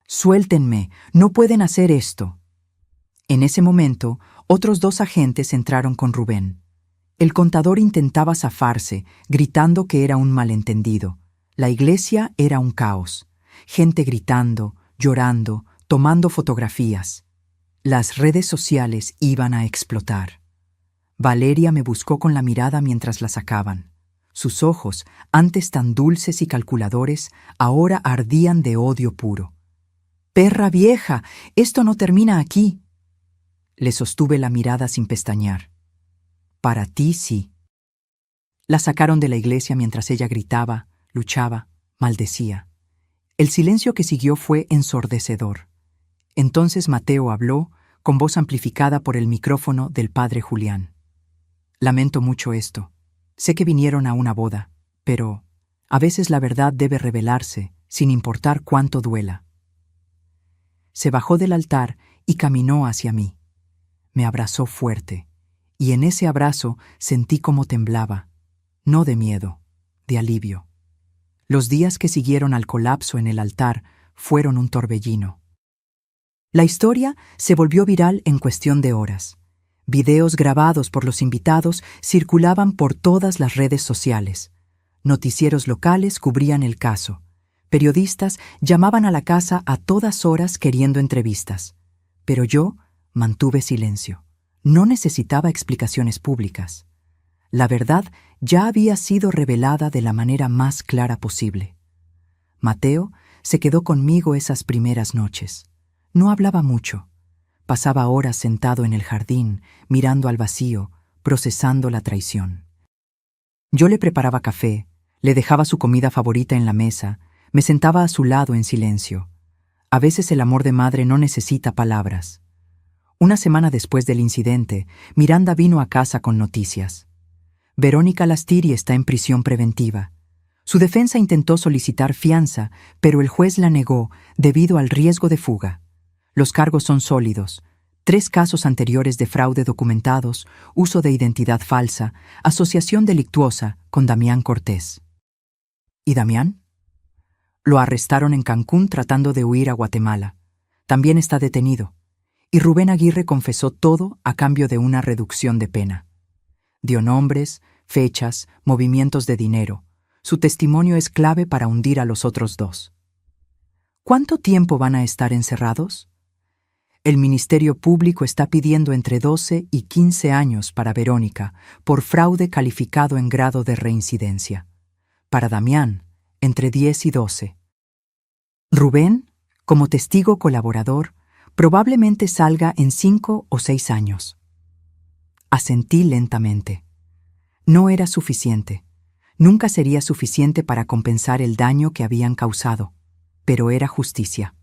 Speaker 1: «Suéltenme, no pueden hacer esto». En ese momento, otros 2 agentes entraron con Rubén. El contador intentaba zafarse, gritando que era un malentendido. La iglesia era un caos. Gente gritando, llorando, tomando fotografías. Las redes sociales iban a explotar. Valeria me buscó con la mirada mientras la sacaban. Sus ojos, antes tan dulces y calculadores, ahora ardían de odio puro. «¡Perra vieja! ¡Esto no termina aquí!». Le sostuve la mirada sin pestañear. «Para ti sí». La sacaron de la iglesia mientras ella gritaba, luchaba, maldecía. El silencio que siguió fue ensordecedor. Entonces Mateo habló, con voz amplificada por el micrófono del padre Julián. «Lamento mucho esto. Sé que vinieron a una boda, pero a veces la verdad debe revelarse, sin importar cuánto duela». Se bajó del altar y caminó hacia mí. Me abrazó fuerte, y en ese abrazo sentí cómo temblaba, no de miedo, de alivio. Los días que siguieron al colapso en el altar fueron un torbellino. La historia se volvió viral en cuestión de horas. Videos grabados por los invitados circulaban por todas las redes sociales. Noticieros locales cubrían el caso. Periodistas llamaban a la casa a todas horas queriendo entrevistas. Pero yo mantuve silencio. No necesitaba explicaciones públicas. La verdad ya había sido revelada de la manera más clara posible. Mateo se quedó conmigo esas primeras noches. No hablaba mucho. Pasaba horas sentado en el jardín, mirando al vacío, procesando la traición. Yo le preparaba café, le dejaba su comida favorita en la mesa, me sentaba a su lado en silencio. A veces el amor de madre no necesita palabras. Una semana después del incidente, Miranda vino a casa con noticias. Verónica Lastiri está en prisión preventiva. Su defensa intentó solicitar fianza, pero el juez la negó debido al riesgo de fuga. Los cargos son sólidos. 3 casos anteriores de fraude documentados, uso de identidad falsa, asociación delictuosa con Damián Cortés. ¿Y Damián? Lo arrestaron en Cancún tratando de huir a Guatemala. También está detenido. Y Rubén Aguirre confesó todo a cambio de una reducción de pena. Dio nombres, fechas, movimientos de dinero. Su testimonio es clave para hundir a los otros 2. ¿Cuánto tiempo van a estar encerrados? El Ministerio Público está pidiendo entre 12 y 15 años para Verónica por fraude calificado en grado de reincidencia. Para Damián, entre 10 y 12. Rubén, como testigo colaborador, probablemente salga en 5 o 6 años. Asentí lentamente. No era suficiente. Nunca sería suficiente para compensar el daño que habían causado, pero era justicia.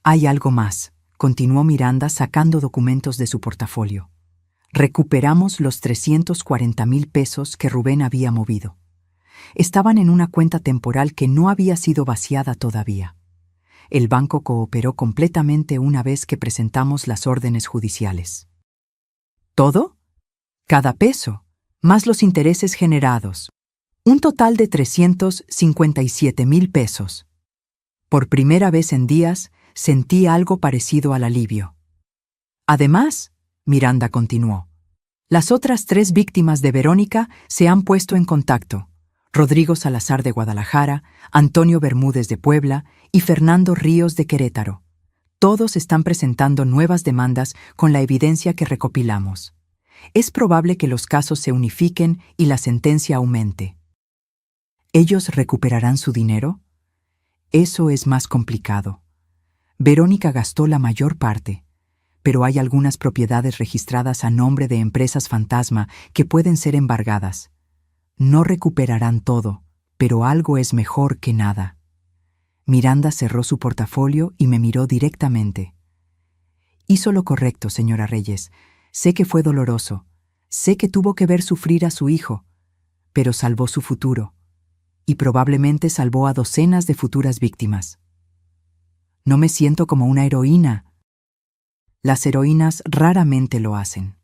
Speaker 1: Hay algo más, continuó Miranda sacando documentos de su portafolio. Recuperamos los 340,000 pesos que Rubén había movido. Estaban en una cuenta temporal que no había sido vaciada todavía. El banco cooperó completamente una vez que presentamos las órdenes judiciales. ¿Todo? Cada peso, más los intereses generados. Un total de 357,000 pesos. Por primera vez en días, sentí algo parecido al alivio. Además, Miranda continuó, las otras 3 víctimas de Verónica se han puesto en contacto. Rodrigo Salazar de Guadalajara, Antonio Bermúdez de Puebla y Fernando Ríos de Querétaro. Todos están presentando nuevas demandas con la evidencia que recopilamos. Es probable que los casos se unifiquen y la sentencia aumente. ¿Ellos recuperarán su dinero? Eso es más complicado. Verónica gastó la mayor parte, pero hay algunas propiedades registradas a nombre de empresas fantasma que pueden ser embargadas. No recuperarán todo, pero algo es mejor que nada. Miranda cerró su portafolio y me miró directamente. Hizo lo correcto, señora Reyes. Sé que fue doloroso. Sé que tuvo que ver sufrir a su hijo, pero salvó su futuro. Y probablemente salvó a docenas de futuras víctimas. No me siento como una heroína. Las heroínas raramente lo hacen.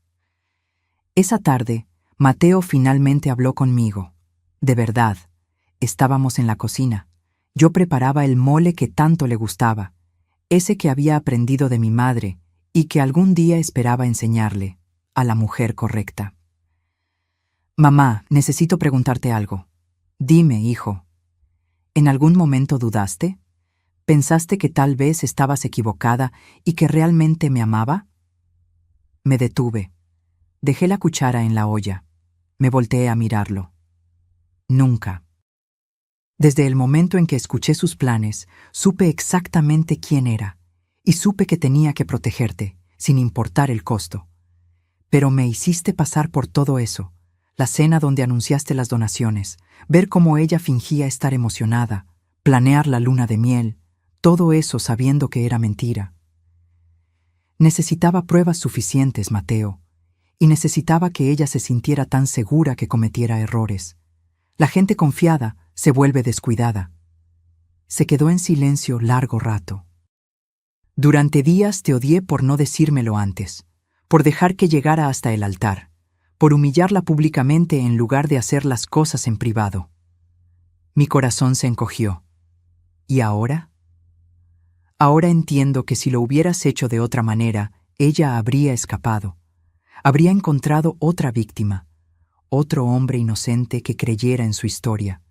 Speaker 1: Esa tarde, Mateo finalmente habló conmigo. De verdad, estábamos en la cocina. Yo preparaba el mole que tanto le gustaba. ese que había aprendido de mi madre y que algún día esperaba enseñarle, a la mujer correcta. Mamá, necesito preguntarte algo. Dime, hijo. ¿En algún momento dudaste? ¿Pensaste que tal vez estabas equivocada y que realmente me amaba? Me detuve. Dejé la cuchara en la olla. Me volteé a mirarlo. Nunca. Desde el momento en que escuché sus planes, supe exactamente quién era, y supe que tenía que protegerte, sin importar el costo. Pero me hiciste pasar por todo eso, la cena donde anunciaste las donaciones, ver cómo ella fingía estar emocionada, planear la luna de miel, todo eso sabiendo que era mentira. Necesitaba pruebas suficientes, Mateo, y necesitaba que ella se sintiera tan segura que cometiera errores. La gente confiada se vuelve descuidada. Se quedó en silencio largo rato. Durante días te odié por no decírmelo antes, por dejar que llegara hasta el altar, por humillarla públicamente en lugar de hacer las cosas en privado. Mi corazón se encogió. ¿Y ahora? Ahora entiendo que si lo hubieras hecho de otra manera, ella habría escapado. Habría encontrado otra víctima, otro hombre inocente que creyera en su historia.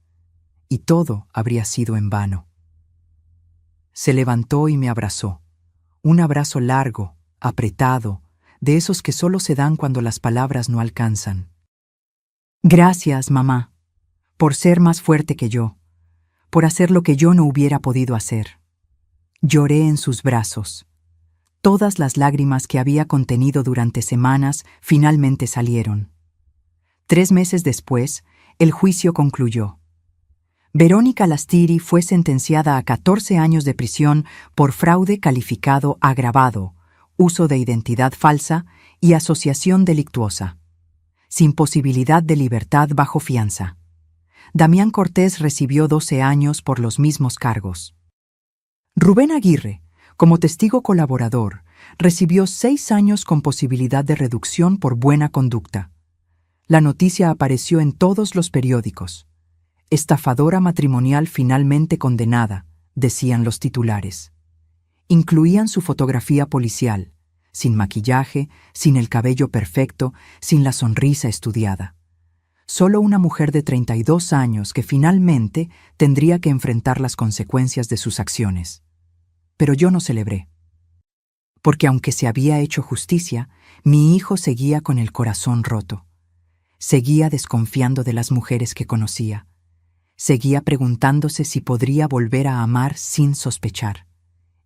Speaker 1: Y todo habría sido en vano. Se levantó y me abrazó. Un abrazo largo, apretado, de esos que solo se dan cuando las palabras no alcanzan. Gracias, mamá, por ser más fuerte que yo, por hacer lo que yo no hubiera podido hacer. Lloré en sus brazos. Todas las lágrimas que había contenido durante semanas finalmente salieron. 3 meses después, el juicio concluyó. Verónica Lastiri fue sentenciada a 14 años de prisión por fraude calificado agravado, uso de identidad falsa y asociación delictuosa, sin posibilidad de libertad bajo fianza. Damián Cortés recibió 12 años por los mismos cargos. Rubén Aguirre, como testigo colaborador, recibió 6 años con posibilidad de reducción por buena conducta. La noticia apareció en todos los periódicos. Estafadora matrimonial finalmente condenada, decían los titulares. Incluían su fotografía policial, sin maquillaje, sin el cabello perfecto, sin la sonrisa estudiada. Solo una mujer de 32 años que finalmente tendría que enfrentar las consecuencias de sus acciones. Pero yo no celebré. Porque aunque se había hecho justicia, mi hijo seguía con el corazón roto. Seguía desconfiando de las mujeres que conocía. Seguía preguntándose si podría volver a amar sin sospechar.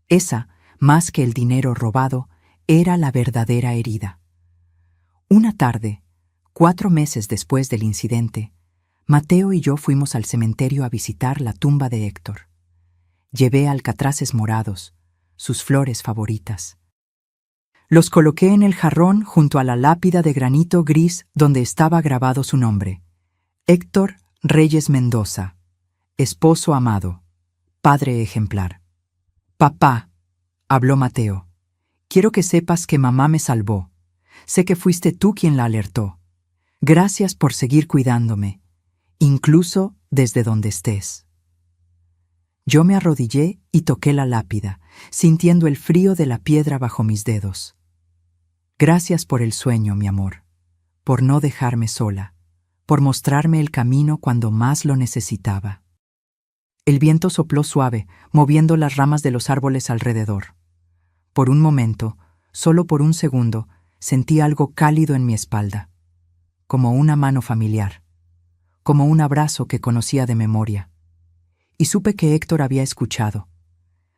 Speaker 1: Esa, más que el dinero robado, era la verdadera herida. Una tarde, 4 meses después del incidente, Mateo y yo fuimos al cementerio a visitar la tumba de Héctor. Llevé alcatraces morados, sus flores favoritas. Los coloqué en el jarrón junto a la lápida de granito gris donde estaba grabado su nombre: Héctor Reyes Mendoza, esposo amado, padre ejemplar. Papá, habló Mateo, quiero que sepas que mamá me salvó. Sé que fuiste tú quien la alertó. Gracias por seguir cuidándome, incluso desde donde estés. Yo me arrodillé y toqué la lápida, sintiendo el frío de la piedra bajo mis dedos. Gracias por el sueño, mi amor, por no dejarme sola, por mostrarme el camino cuando más lo necesitaba. El viento sopló suave, moviendo las ramas de los árboles alrededor. Por un momento, solo por un segundo, sentí algo cálido en mi espalda, como una mano familiar, como un abrazo que conocía de memoria. Y supe que Héctor había escuchado.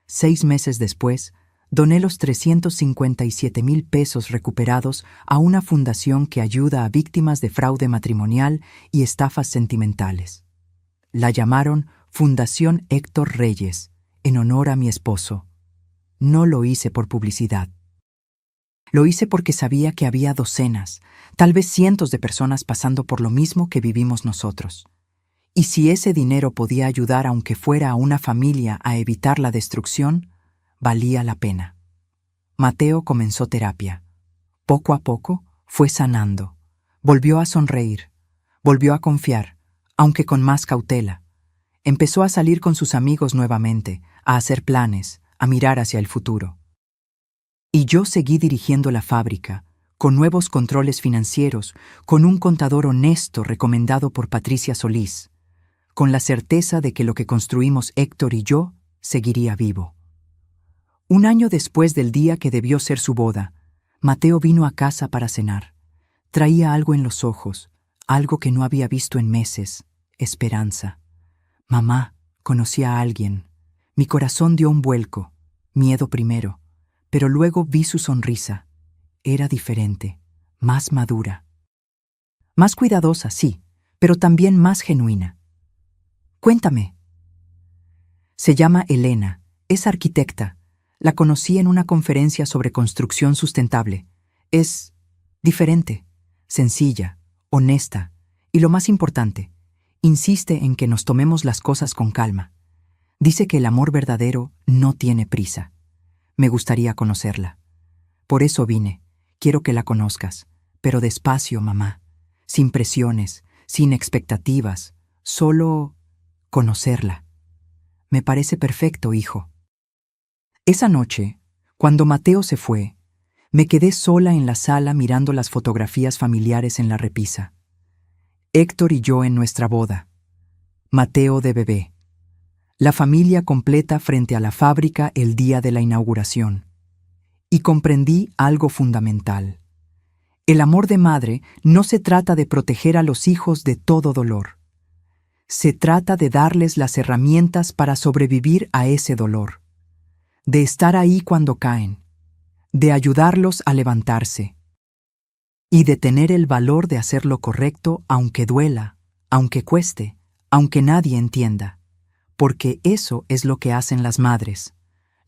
Speaker 1: 6 meses después, doné los 357,000 pesos recuperados a una fundación que ayuda a víctimas de fraude matrimonial y estafas sentimentales. La llamaron Fundación Héctor Reyes, en honor a mi esposo. No lo hice por publicidad. Lo hice porque sabía que había docenas, tal vez cientos de personas pasando por lo mismo que vivimos nosotros. Y si ese dinero podía ayudar aunque fuera a una familia a evitar la destrucción, valía la pena. Mateo comenzó terapia. Poco a poco fue sanando. Volvió a sonreír. Volvió a confiar, aunque con más cautela. Empezó a salir con sus amigos nuevamente, a hacer planes, a mirar hacia el futuro. Y yo seguí dirigiendo la fábrica, con nuevos controles financieros, con un contador honesto recomendado por Patricia Solís, con la certeza de que lo que construimos Héctor y yo seguiría vivo. Un año después del día que debió ser su boda, Mateo vino a casa para cenar. Traía algo en los ojos, algo que no había visto en meses: esperanza. Mamá, conocí a alguien. Mi corazón dio un vuelco, miedo primero, pero luego vi su sonrisa. Era diferente, más madura. Más cuidadosa, sí, pero también más genuina. Cuéntame. Se llama Elena, es arquitecta. La conocí en una conferencia sobre construcción sustentable. Es diferente, sencilla, honesta y, lo más importante, insiste en que nos tomemos las cosas con calma. Dice que el amor verdadero no tiene prisa. Me gustaría conocerla. Por eso vine. Quiero que la conozcas, pero despacio, mamá, sin presiones, sin expectativas, solo conocerla. Me parece perfecto, hijo. Esa noche, cuando Mateo se fue, me quedé sola en la sala mirando las fotografías familiares en la repisa. Héctor y yo en nuestra boda. Mateo de bebé. La familia completa frente a la fábrica el día de la inauguración. Y comprendí algo fundamental. El amor de madre no se trata de proteger a los hijos de todo dolor. Se trata de darles las herramientas para sobrevivir a ese dolor. De estar ahí cuando caen, de ayudarlos a levantarse y de tener el valor de hacer lo correcto aunque duela, aunque cueste, aunque nadie entienda, porque eso es lo que hacen las madres.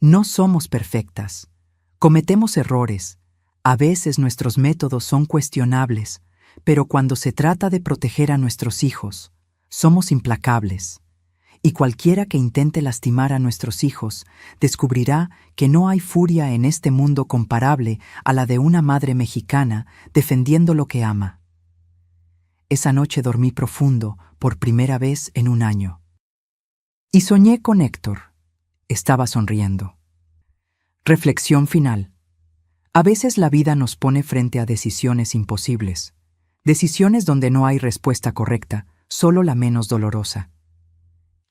Speaker 1: No somos perfectas, cometemos errores, a veces nuestros métodos son cuestionables, pero cuando se trata de proteger a nuestros hijos, somos implacables. Y cualquiera que intente lastimar a nuestros hijos descubrirá que no hay furia en este mundo comparable a la de una madre mexicana defendiendo lo que ama. Esa noche dormí profundo por primera vez en un año. Y soñé con Héctor. Estaba sonriendo. Reflexión final. A veces la vida nos pone frente a decisiones imposibles. Decisiones donde no hay respuesta correcta, solo la menos dolorosa.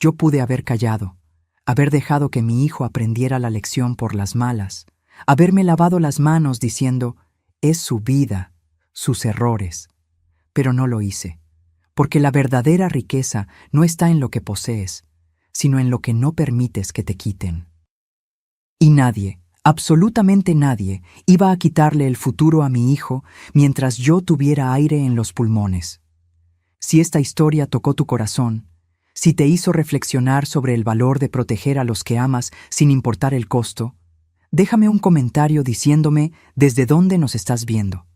Speaker 1: Yo pude haber callado, haber dejado que mi hijo aprendiera la lección por las malas, haberme lavado las manos diciendo, es su vida, sus errores. Pero no lo hice, porque la verdadera riqueza no está en lo que posees, sino en lo que no permites que te quiten. Y nadie, absolutamente nadie, iba a quitarle el futuro a mi hijo mientras yo tuviera aire en los pulmones. Si esta historia tocó tu corazón, si te hizo reflexionar sobre el valor de proteger a los que amas sin importar el costo, déjame un comentario diciéndome desde dónde nos estás viendo.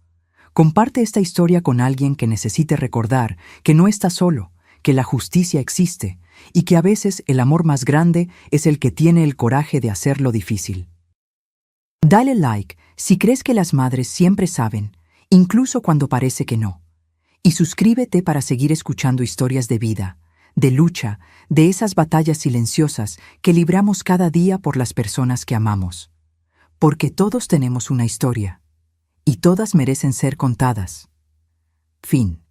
Speaker 1: Comparte esta historia con alguien que necesite recordar que no está solo, que la justicia existe y que a veces el amor más grande es el que tiene el coraje de hacer lo difícil. Dale like si crees que las madres siempre saben, incluso cuando parece que no. Y suscríbete para seguir escuchando historias de vida, de lucha, de esas batallas silenciosas que libramos cada día por las personas que amamos. Porque todos tenemos una historia, y todas merecen ser contadas. Fin.